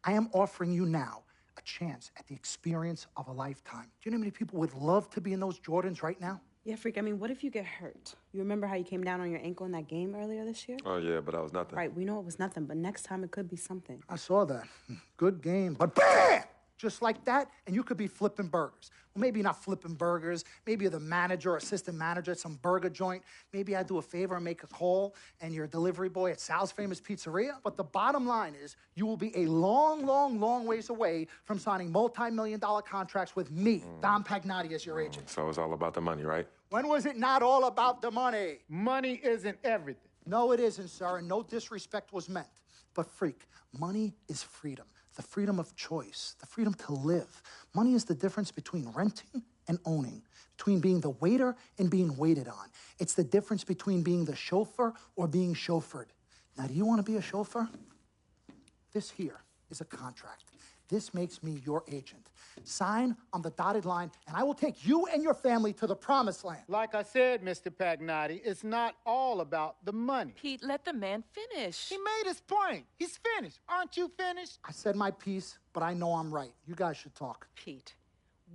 I am offering you now a chance at the experience of a lifetime. Do you know how many people would love to be in those Jordans right now? Yeah, Freak, I mean, what if you get hurt? You remember how you came down on your ankle in that game earlier this year? Oh, yeah, but that was nothing. Right, we know it was nothing, but next time it could be something. I saw that. Good game. But bam! Just like that, and you could be flipping burgers. Well, maybe not flipping burgers. Maybe you're the manager or assistant manager at some burger joint. Maybe I do a favor and make a call, and you're a delivery boy at Sal's Famous Pizzeria. But the bottom line is you will be a long, long, long ways away from signing multi-million-dollar contracts with me, Dom Pagnotti, as your agent. So it's all about the money, right? When was it not all about the money? Money isn't everything. No, it isn't, sir, and no disrespect was meant. But, freak, money is freedom. The freedom of choice, the freedom to live. Money is the difference between renting and owning, between being the waiter and being waited on. It's the difference between being the chauffeur or being chauffeured. Now, do you want to be a chauffeur? This here is a contract. This makes me your agent. Sign on the dotted line, and I will take you and your family to the promised land. Like I said, Mr. Pagnotti, it's not all about the money. Pete, let the man finish. He made his point. He's finished. Aren't you finished? I said my piece, but I know I'm right. You guys should talk. Pete,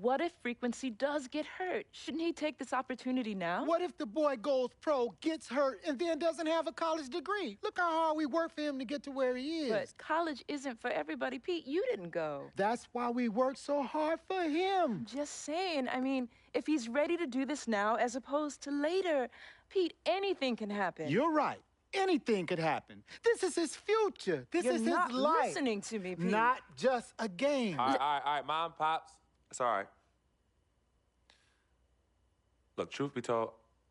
what if Frequency does get hurt? Shouldn't he take this opportunity now? What if the boy goes pro, gets hurt, and then doesn't have a college degree? Look how hard we work for him to get to where he is. But college isn't for everybody, Pete. You didn't go. That's why we work so hard for him. Just saying. I mean, if he's ready to do this now as opposed to later, Pete, anything can happen. You're right. Anything could happen. This is his future. This is his life. You're not listening to me, Pete. Not just a game. All right, Mom, Pops. It's all right. Look, truth be told,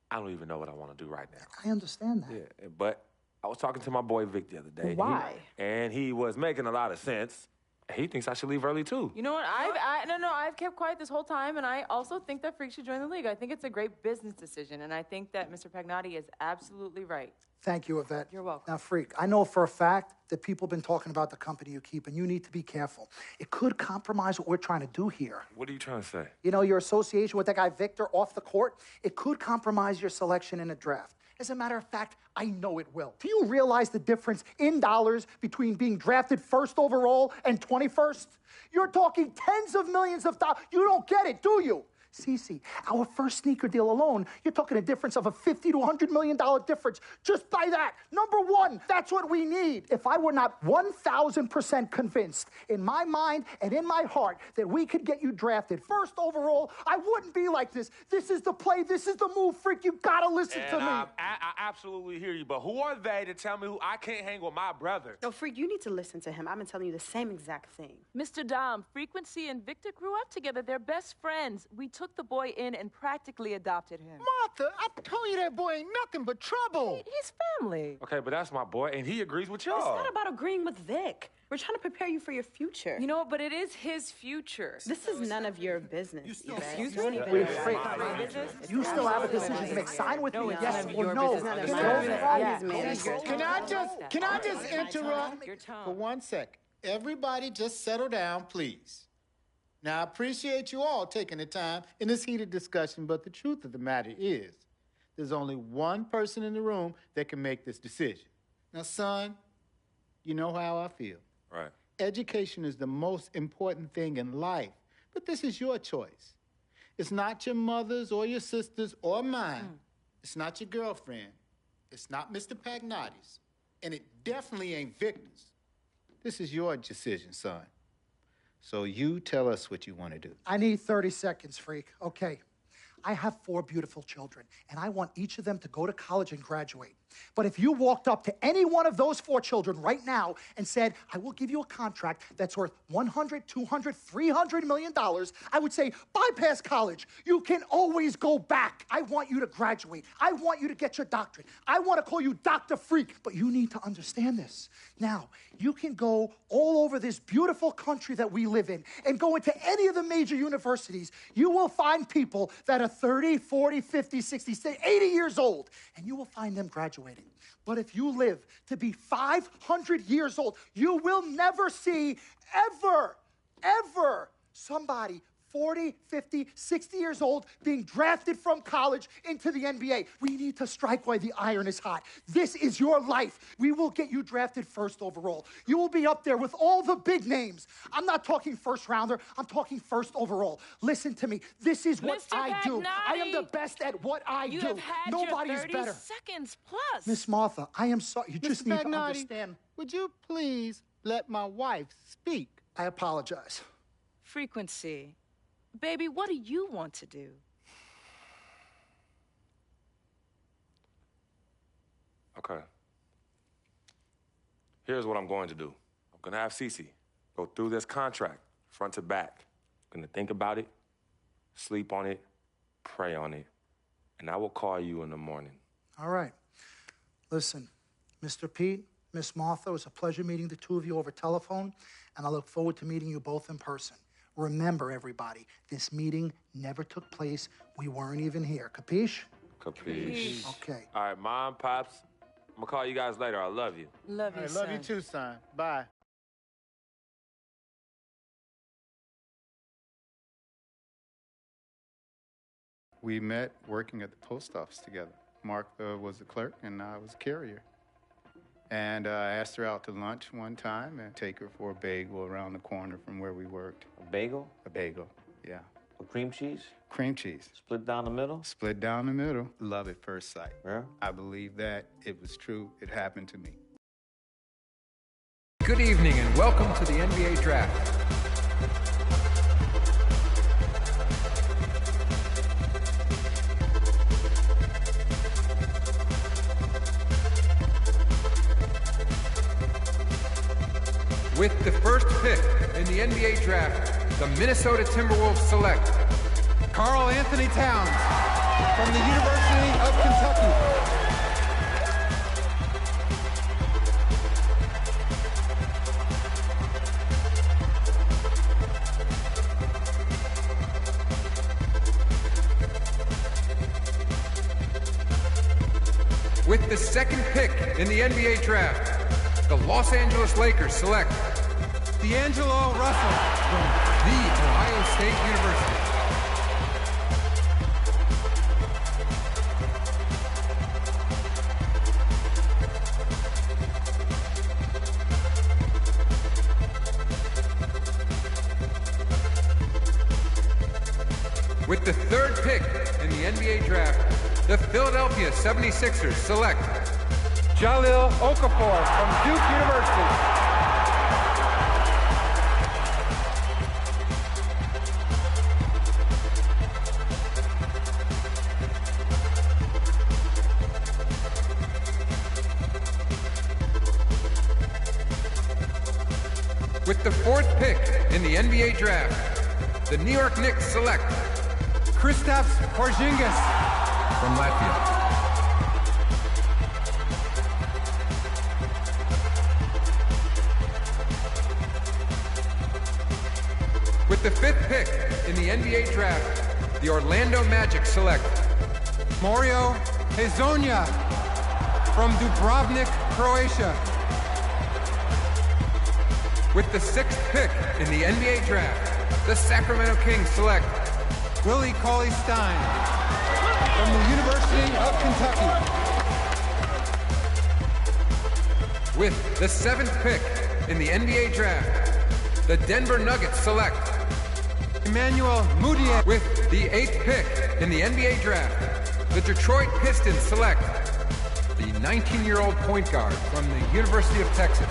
I don't even know what I want to do right now. I understand that. Yeah, but I was talking to my boy Vic the other day. Why? And he was making a lot of sense. He thinks I should leave early, too. You know what? I've kept quiet this whole time, and I also think that Freak should join the league. I think it's a great business decision, and I think that Mr. Pagnotti is absolutely right. Thank you, Yvette. You're welcome. Now, Freak, I know for a fact that people have been talking about the company you keep, and you need to be careful. It could compromise what we're trying to do here. What are you trying to say? You know, your association with that guy Victor off the court, it could compromise your selection in a draft. As a matter of fact, I know it will. Do you realize the difference in dollars between being drafted first overall and 21st? You're talking tens of millions of dollars. You don't get it, do you? Cece, our first sneaker deal alone, you're talking a difference of a $50 to $100 million difference just by that. Number one, that's what we need. If I were not 1,000% convinced in my mind and in my heart that we could get you drafted first overall, I wouldn't be like this. This is the play. This is the move, Freak. You gotta listen to me. I absolutely hear you, but who are they to tell me who I can't hang with my brother? No, Freak, you need to listen to him. I've been telling you the same exact thing. Mr. Dom, Frequency and Victor grew up together. They're best friends. We took the boy in and practically adopted him. Martha, I told you that boy ain't nothing but trouble. He's family. Okay, but that's my boy, and he agrees with y'all. It's not about agreeing with Vic. We're trying to prepare you for your future. You know what? But it is his future. This is none of your business. Excuse me? You still have a decision to make. Sign with me, yes or no. Can I just interrupt for 1 second? Everybody just settle down, please. Now, I appreciate you all taking the time in this heated discussion, but the truth of the matter is there's only one person in the room that can make this decision. Now, son, you know how I feel. Right. Education is the most important thing in life, but this is your choice. It's not your mother's or your sister's or mine. It's not your girlfriend. It's not Mr. Pagnotti's. And it definitely ain't Victor's. This is your decision, son. So you tell us what you want to do. I need 30 seconds, Freak. Okay. I have 4 beautiful children, and I want each of them to go to college and graduate. But if you walked up to any one of those 4 children right now and said, I will give you a contract that's worth $100, $200, $300 million, I would say, bypass college. You can always go back. I want you to graduate. I want you to get your doctorate. I want to call you Dr. Freak, but you need to understand this. Now, you can go all over this beautiful country that we live in and go into any of the major universities. You will find people that are 30, 40, 50, 60, 80 years old, and you will find them graduating. But if you live to be 500 years old, you will never see ever somebody 40, 50, 60 years old being drafted from college into the NBA. We need to strike while the iron is hot. This is your life. We will get you drafted first overall. You will be up there with all the big names. I'm not talking first rounder. I'm talking first overall. Listen to me. This is what I do. I am the best at what I do. You have had Nobody your 30 is better. seconds plus. Miss Martha, I am sorry. You just need to understand. Would you please let my wife speak? I apologize. Frequency. Baby, what do you want to do? Okay. Here's what I'm going to do. I'm going to have Cece go through this contract front to back. I'm going to think about it, sleep on it, pray on it, and I will call you in the morning. All right. Listen, Mr. Pete, Miss Martha, it was a pleasure meeting the two of you over telephone, and I look forward to meeting you both in person. Remember, everybody, this meeting never took place. We weren't even here. Capiche? Capiche. Okay. All right, Mom, Pops, I'm going to call you guys later. I love you. Love you, I love you too, son. Bye. We met working at the post office together. Mark was the clerk, and I was a carrier. And I asked her out to lunch one time and take her for a bagel around the corner from where we worked. A bagel? A bagel, yeah. With cream cheese? Cream cheese. Split down the middle? Split down the middle. Love at first sight. Yeah? I believe that. It was true. It happened to me. Good evening and welcome to the NBA Draft. With the first pick in the NBA Draft, the Minnesota Timberwolves select Karl Anthony Towns from the University of Kentucky. With the second pick in the NBA Draft, the Los Angeles Lakers select D'Angelo Russell from The Ohio State University. With the third pick in the NBA Draft, the Philadelphia 76ers select Jahlil Okafor from Duke University. With the fourth pick in the NBA Draft, the New York Knicks select Kristaps Porzingis from Latvia. With the fifth pick in the NBA Draft, the Orlando Magic select Mario Hezonja from Dubrovnik, Croatia. With the sixth pick in the NBA Draft, the Sacramento Kings select Willie Cauley-Stein from the University of Kentucky. With the seventh pick in the NBA Draft, the Denver Nuggets select Emmanuel Mudiay. With the eighth pick in the NBA Draft, the Detroit Pistons select the 19-year-old point guard from the University of Texas.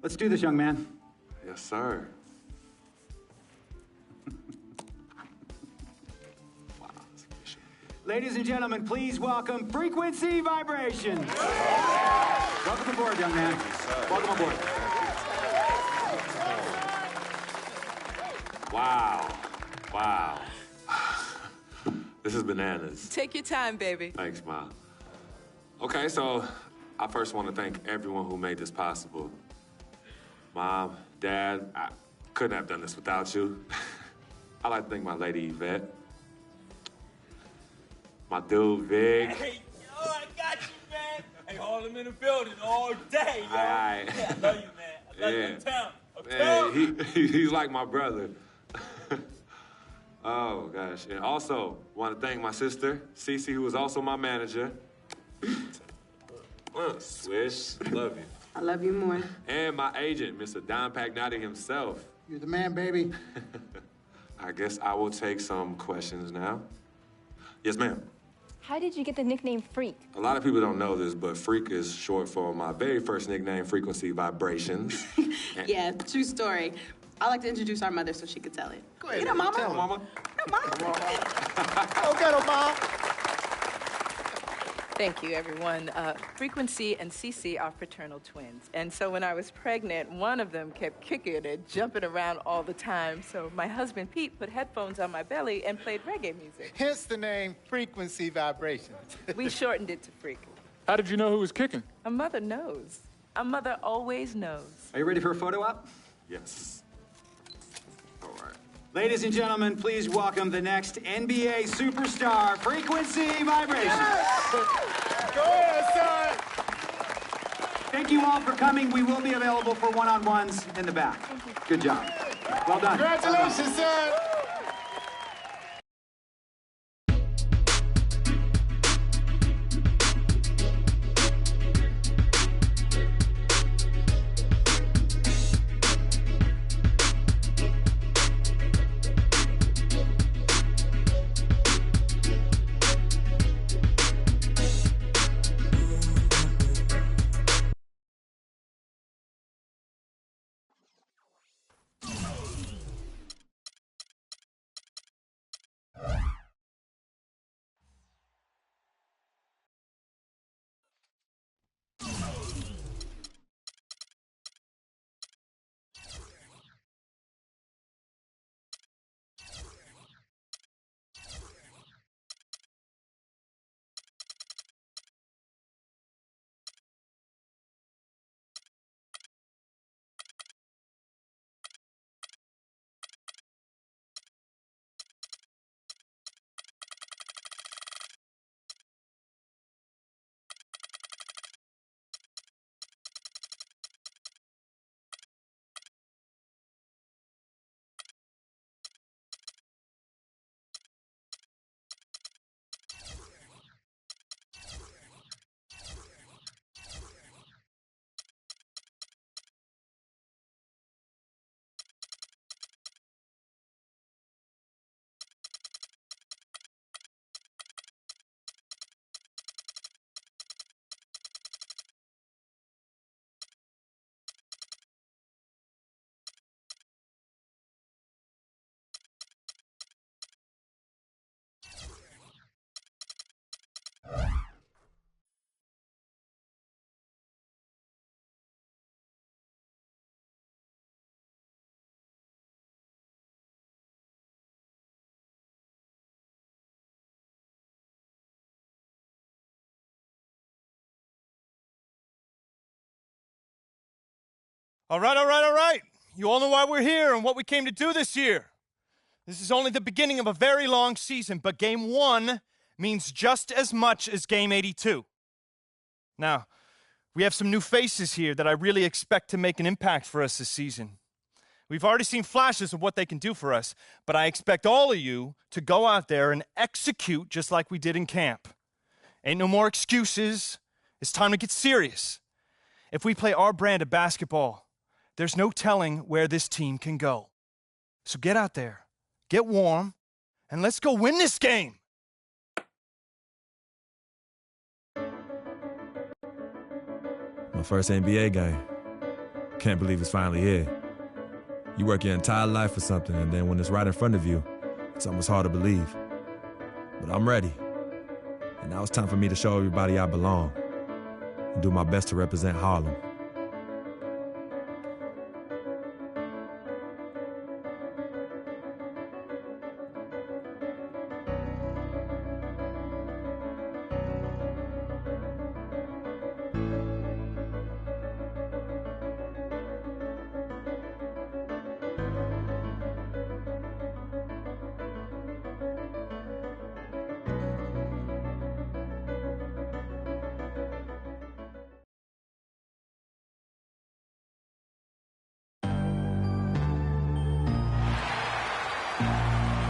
Let's do this, young man. Yes, sir. Ladies and gentlemen, please welcome Frequency Vibrations. Welcome aboard, young man. Welcome aboard. Wow. Wow. This is bananas. Take your time, baby. Thanks, Mom. Okay, so I first want to thank everyone who made this possible. Mom, Dad, I couldn't have done this without you. I'd like to thank my lady, Yvette. My dude, Vic. Hey, yo, I got you, man. Hey, hold him in the building all day, yo. Aye. Yeah, I love you, man. I love you in town. Man, he's like my brother. Oh, gosh. And also, want to thank my sister, Cece, who is also my manager. Swish, love you. I love you more. And my agent, Mr. Don Pagnotti himself. You're the man, baby. I guess I will take some questions now. Yes, ma'am. How did you get the nickname Freak? A lot of people don't know this, but Freak is short for my very first nickname, Frequency Vibrations. Yeah, true story. I like to introduce our mother so she could tell it. Go ahead. You know, Mama. Tell her, Mama. No, Mama. Go get her, Mom. Thank you, everyone. Frequency and Cece are fraternal twins. And so when I was pregnant, one of them kept kicking and jumping around all the time. So my husband, Pete, put headphones on my belly and played reggae music. Hence the name Frequency Vibrations. We shortened it to Freak. How did you know who was kicking? A mother knows. A mother always knows. Are you ready for a photo op? Yes. All right. Ladies and gentlemen, please welcome the next NBA superstar, Frequency Vibrations. Go ahead, son. Thank you all for coming. We will be available for one-on-ones in the back. Good job. Well done. Congratulations, son. All right. You all know why we're here and what we came to do this year. This is only the beginning of a very long season, but Game 1 means just as much as Game 82. Now, we have some new faces here that I really expect to make an impact for us this season. We've already seen flashes of what they can do for us, but I expect all of you to go out there and execute just like we did in camp. Ain't no more excuses. It's time to get serious. If we play our brand of basketball, there's no telling where this team can go. So get out there, get warm, and let's go win this game. My first NBA game. can't believe it's finally here. You work your entire life for something, and then when it's right in front of you, it's almost hard to believe. But I'm ready. And now it's time for me to show everybody I belong and do my best to represent Harlem.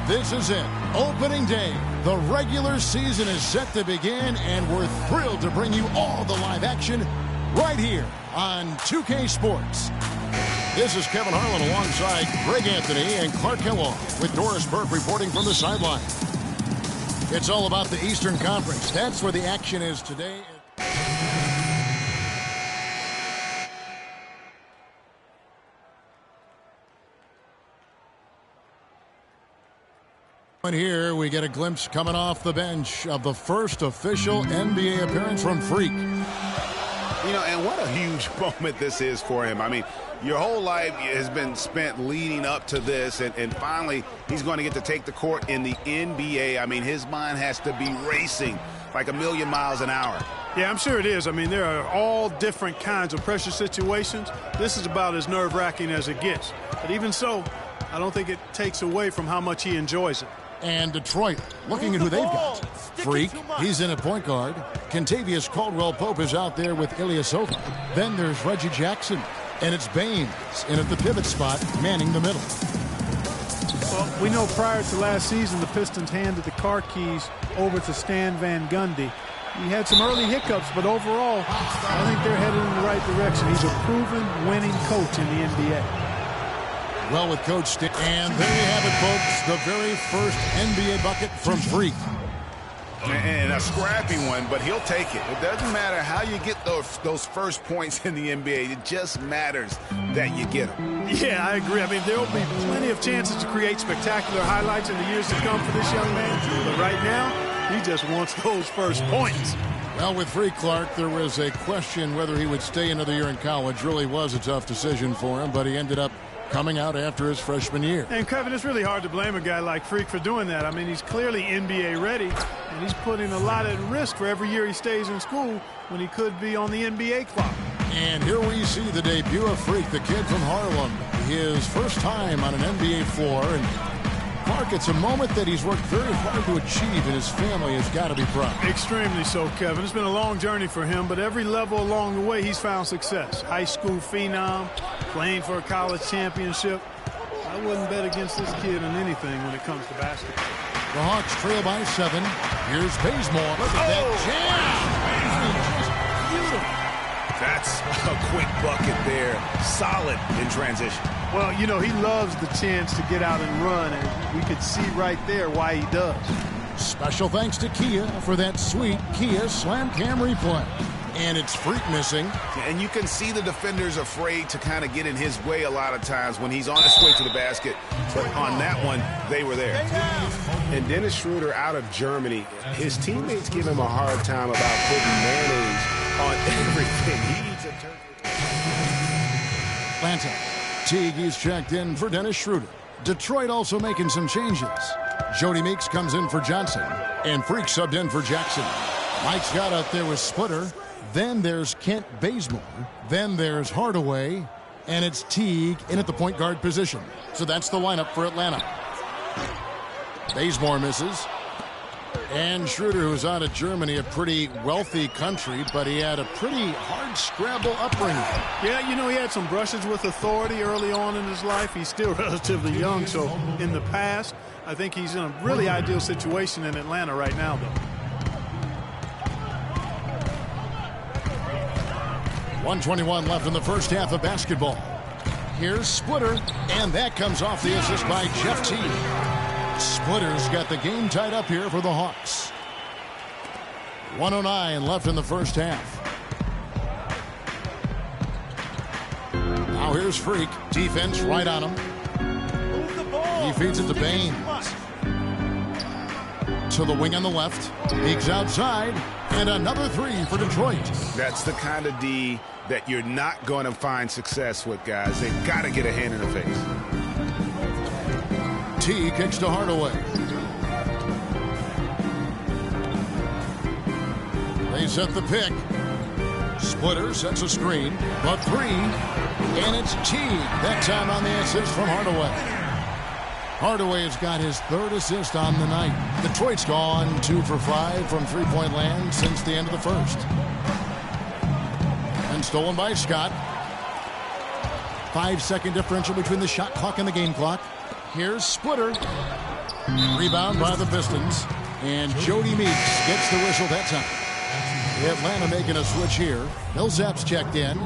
This is it. Opening day. The regular season is set to begin, and we're thrilled to bring you all the live action right here on 2K Sports. This is Kevin Harlan alongside Greg Anthony and Clark Kellogg with Doris Burke reporting from the sideline. It's all about the Eastern Conference. That's where the action is today. Here we get a glimpse coming off the bench of the first official NBA appearance from Freak. You know, and what a huge moment this is for him. I mean, your whole life has been spent leading up to this, and finally he's going to get to take the court in the NBA. I mean, his mind has to be racing like a million miles an hour. Yeah, I'm sure it is. I mean, there are all different kinds of pressure situations. This is about as nerve-wracking as it gets. But even so, I don't think it takes away from how much he enjoys it. And Detroit, looking at who they've got. Freak, he's in a point guard. Kentavious Caldwell-Pope is out there with Ilyasova. Then there's Reggie Jackson. And it's Baines in at the pivot spot, manning the middle. Well, we know prior to last season, the Pistons handed the car keys over to Stan Van Gundy. He had some early hiccups, but overall, I think they're headed in the right direction. He's a proven winning coach in the NBA. Well, with Coach Stan. And there you have it, folks. The very first NBA bucket from Freak. And a scrappy one, but he'll take it. It doesn't matter how you get those first points in the NBA. It just matters that you get them. Yeah, I agree. I mean, there will be plenty of chances to create spectacular highlights in the years to come for this young man. But right now, he just wants those first points. Well, with Freak Clark, there was a question whether he would stay another year in college. Really was a tough decision for him, but he ended up coming out after his freshman year. And Kevin, it's really hard to blame a guy like Freak for doing that. I mean, he's clearly NBA ready, and he's putting a lot at risk for every year he stays in school when he could be on the NBA clock. And here we see the debut of Freak, the kid from Harlem. His first time on an NBA floor. And Clark, it's a moment that he's worked very hard to achieve, and his family has got to be proud. Extremely so, Kevin. It's been a long journey for him, but every level along the way, he's found success. High school phenom, playing for a college championship. I wouldn't bet against this kid on anything when it comes to basketball. The Hawks trail by 7. Here's Bazemore. Look at that jam. Beautiful. That's a quick bucket there. Solid in transition. Well, you know, he loves the chance to get out and run, and we could see right there why he does. Special thanks to Kia for that sweet Kia Slam Cam replay. And it's Freak missing. And you can see the defenders afraid to kind of get in his way a lot of times when he's on his way to the basket. But on that one, they were there. And Dennis Schroeder out of Germany, his teammates give him a hard time about putting mayonnaise on everything. He eats a turkey. Atlanta. Teague is checked in for Dennis Schroeder. Detroit also making some changes. Jody Meeks comes in for Johnson. And Freak subbed in for Jackson. Mike Scott out there with Splitter. Then there's Kent Bazemore. Then there's Hardaway. And it's Teague in at the point guard position. So that's the lineup for Atlanta. Bazemore misses. And Schroeder, who's out of Germany, a pretty wealthy country, but he had a pretty hard scrabble upbringing. Yeah, you know, he had some brushes with authority early on in his life. He's still relatively young, so in the past, I think he's in a really ideal situation in Atlanta right now, though. 1:21 left in the first half of basketball. Here's Splitter, and that comes off the assist by Jeff Teague. Splitter's got the game tied up here for the Hawks. 1:09 left in the first half. Now here's Freak. Defense right on him. He feeds it to Baines. To the wing on the left. Peeks outside. And another three for Detroit. That's the kind of D that you're not going to find success with, guys. They've got to get a hand in the face. T kicks to Hardaway. They set the pick. Splitter sets a screen. But three. And it's Teague. That time on the assist from Hardaway. Hardaway has got his third assist on the night. Detroit's gone 2 for 5 from three-point land since the end of the first. And stolen by Scott. 5-second differential between the shot clock and the game clock. Here's Splitter. Rebound by the Pistons. And Jody Meeks gets the whistle that time. Atlanta making a switch here. Millsap's checked in.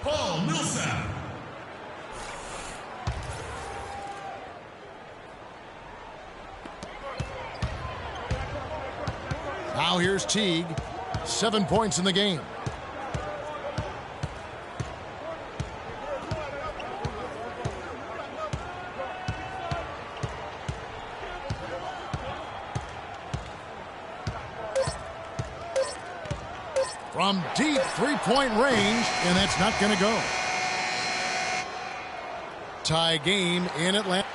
Paul Millsap. Now here's Teague. 7 points in the game. From deep three-point range, and that's not going to go. Tie game in Atlanta.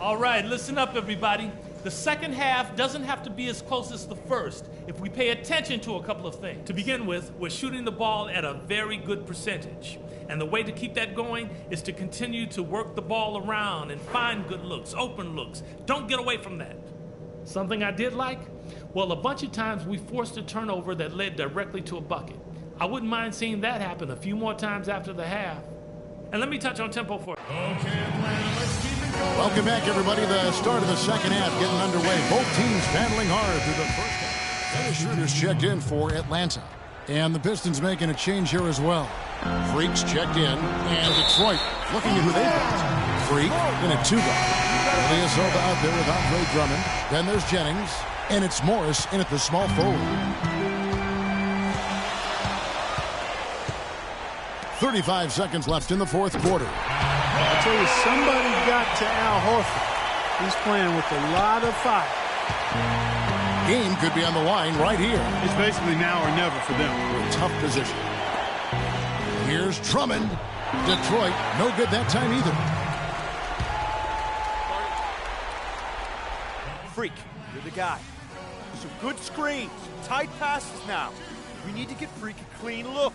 All right, listen up, everybody. The second half doesn't have to be as close as the first if we pay attention to a couple of things. To begin with, we're shooting the ball at a very good percentage. And the way to keep that going is to continue to work the ball around and find good looks, open looks. Don't get away from that. Something I did like? Well, a bunch of times we forced a turnover that led directly to a bucket. I wouldn't mind seeing that happen a few more times after the half. And let me touch on tempo for you. Okay, Atlanta, let's keep it going. Welcome back, everybody. The start of the second half getting underway. Both teams battling hard through the first half. And the shooters checked in for Atlanta. And the Pistons making a change here as well. Freaks checked in. And Detroit looking at who they've got. Freak in a two-guard. Ilyasova out there with Andre Drummond. Then there's Jennings. And it's Morris in at the small forward. 35 seconds left in the fourth quarter. I tell you, somebody got to Al Horford. He's playing with a lot of fire. Game could be on the line right here. It's basically now or never for them. Tough position. Here's Drummond. Detroit, no good that time either. Freak, you're the guy. Some good screens, tight passes now. We need to get Freak a clean look.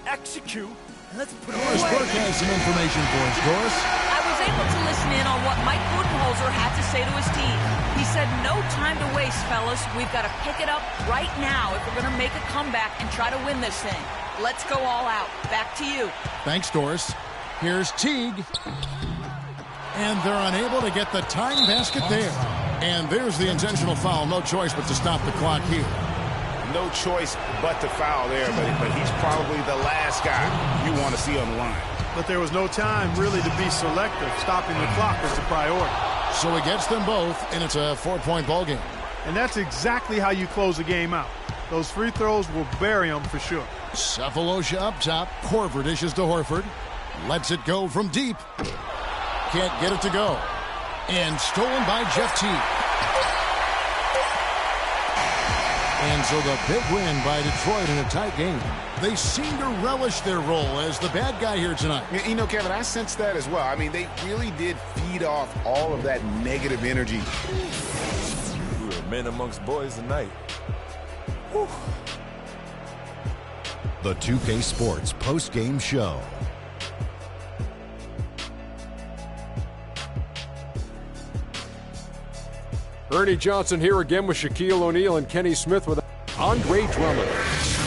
Execute, and let's put it away. Doris Burke has some information for us. Doris? I was able to listen in on what Mike Budenholzer had to say to his team. He said, no time to waste, fellas. We've got to pick it up right now if we're going to make a comeback and try to win this thing. Let's go all out. Back to you. Thanks, Doris. Here's Teague. And they're unable to get the tying basket there. And there's the intentional foul. No choice but to stop the clock here. No choice but to foul there, but he's probably the last guy you want to see on the line. But there was no time really to be selective. Stopping the clock was the priority. So he gets them both, and it's a 4-point ball game. And that's exactly how you close a game out. Those free throws will bury them for sure. Cephalosha up top. Korver dishes to Horford. Lets it go from deep. Can't get it to go. And stolen by Jeff Teague. And so the big win by Detroit in a tight game. They seem to relish their role as the bad guy here tonight. You know, Kevin, I sense that as well. I mean, they really did feed off all of that negative energy. We were men amongst boys tonight. Whew. The 2K Sports post-game show. Ernie Johnson here again with Shaquille O'Neal and Kenny Smith with Andre Drummond.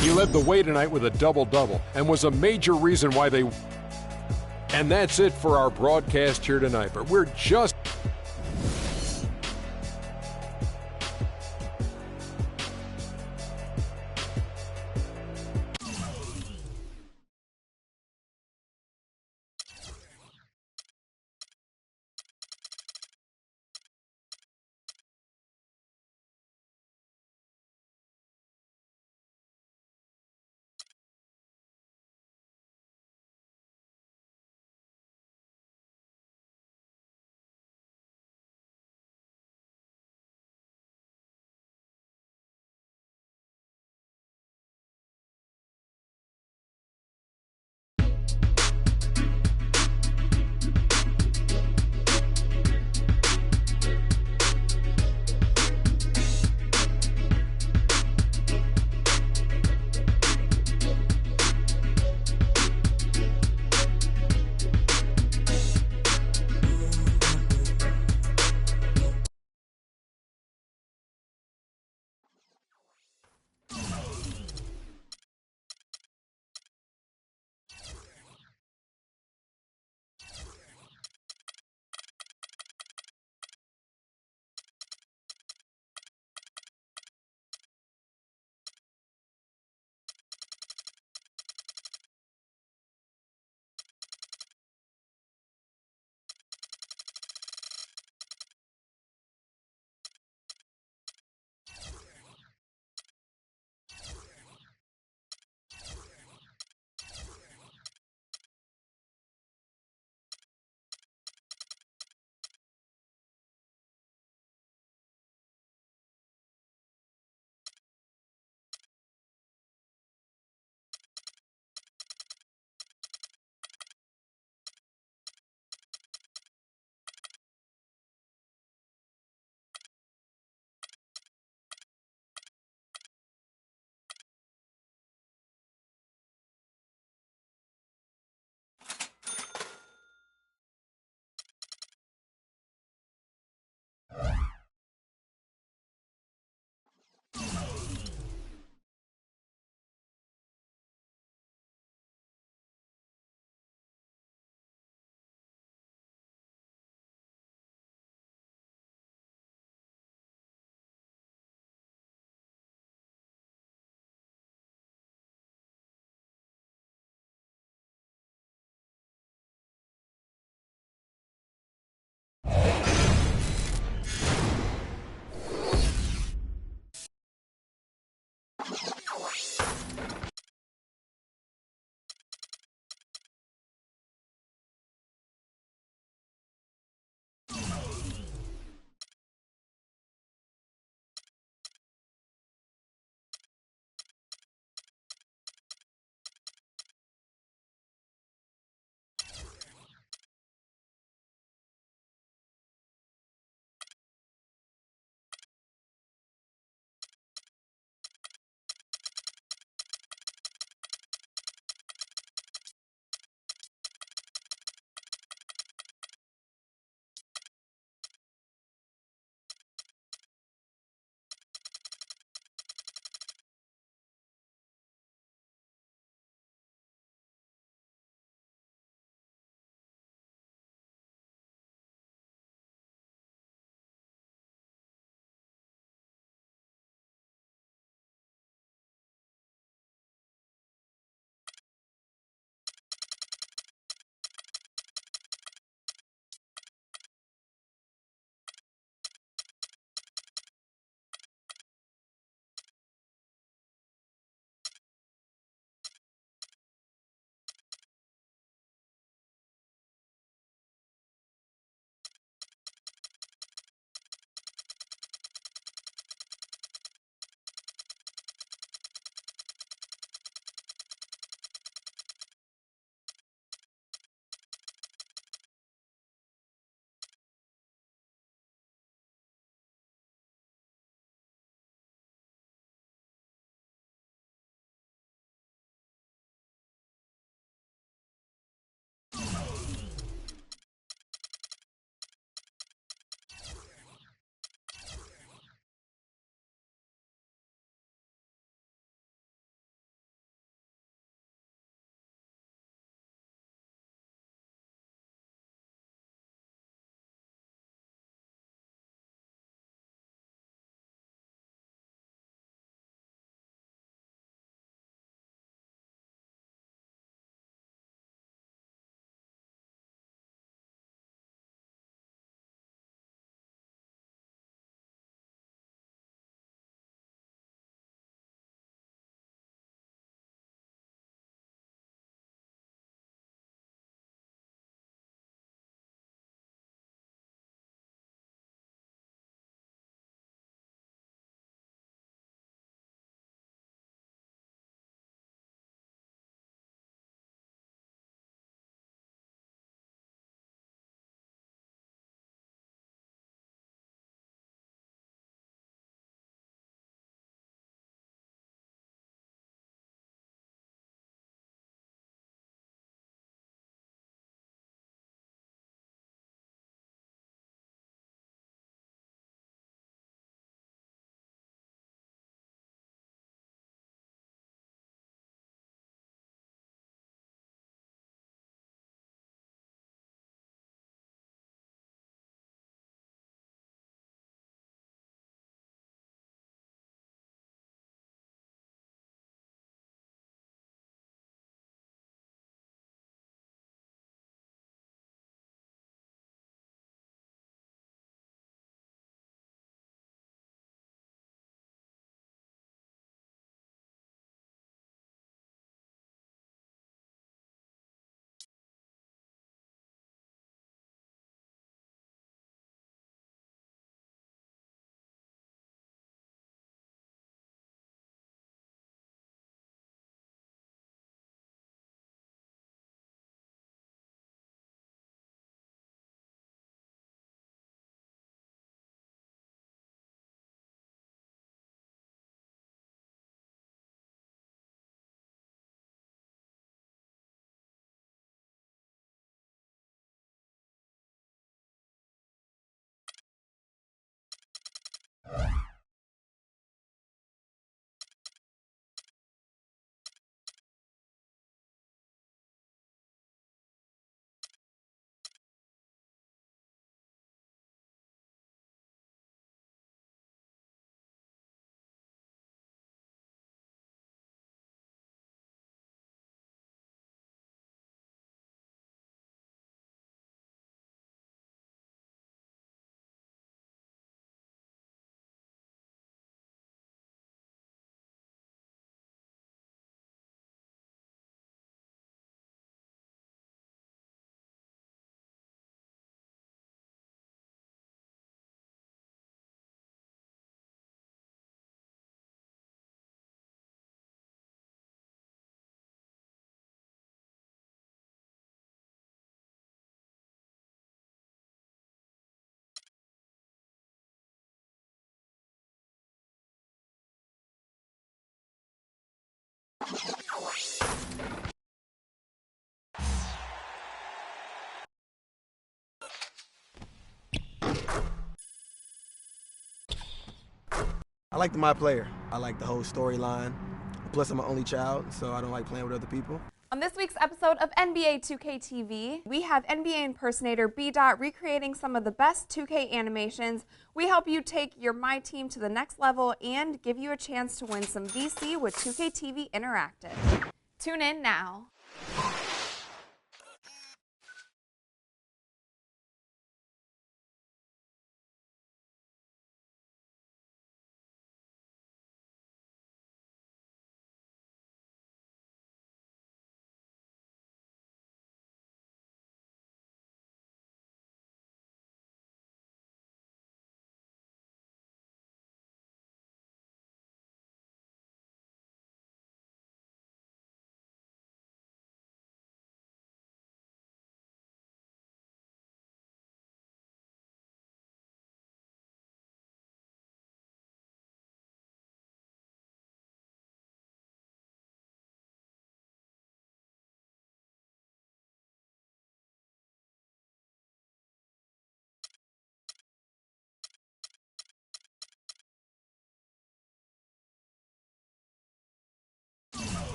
He led the way tonight with a double-double and was a major reason why they... And that's it for our broadcast here tonight. But we're just... I like the My Player. I like the whole storyline. Plus, I'm an only child, so I don't like playing with other people. On this week's episode of NBA 2K TV, we have NBA impersonator B-Dot recreating some of the best 2K animations. We help you take your My Team to the next level and give you a chance to win some VC with 2K TV Interactive. Tune in now.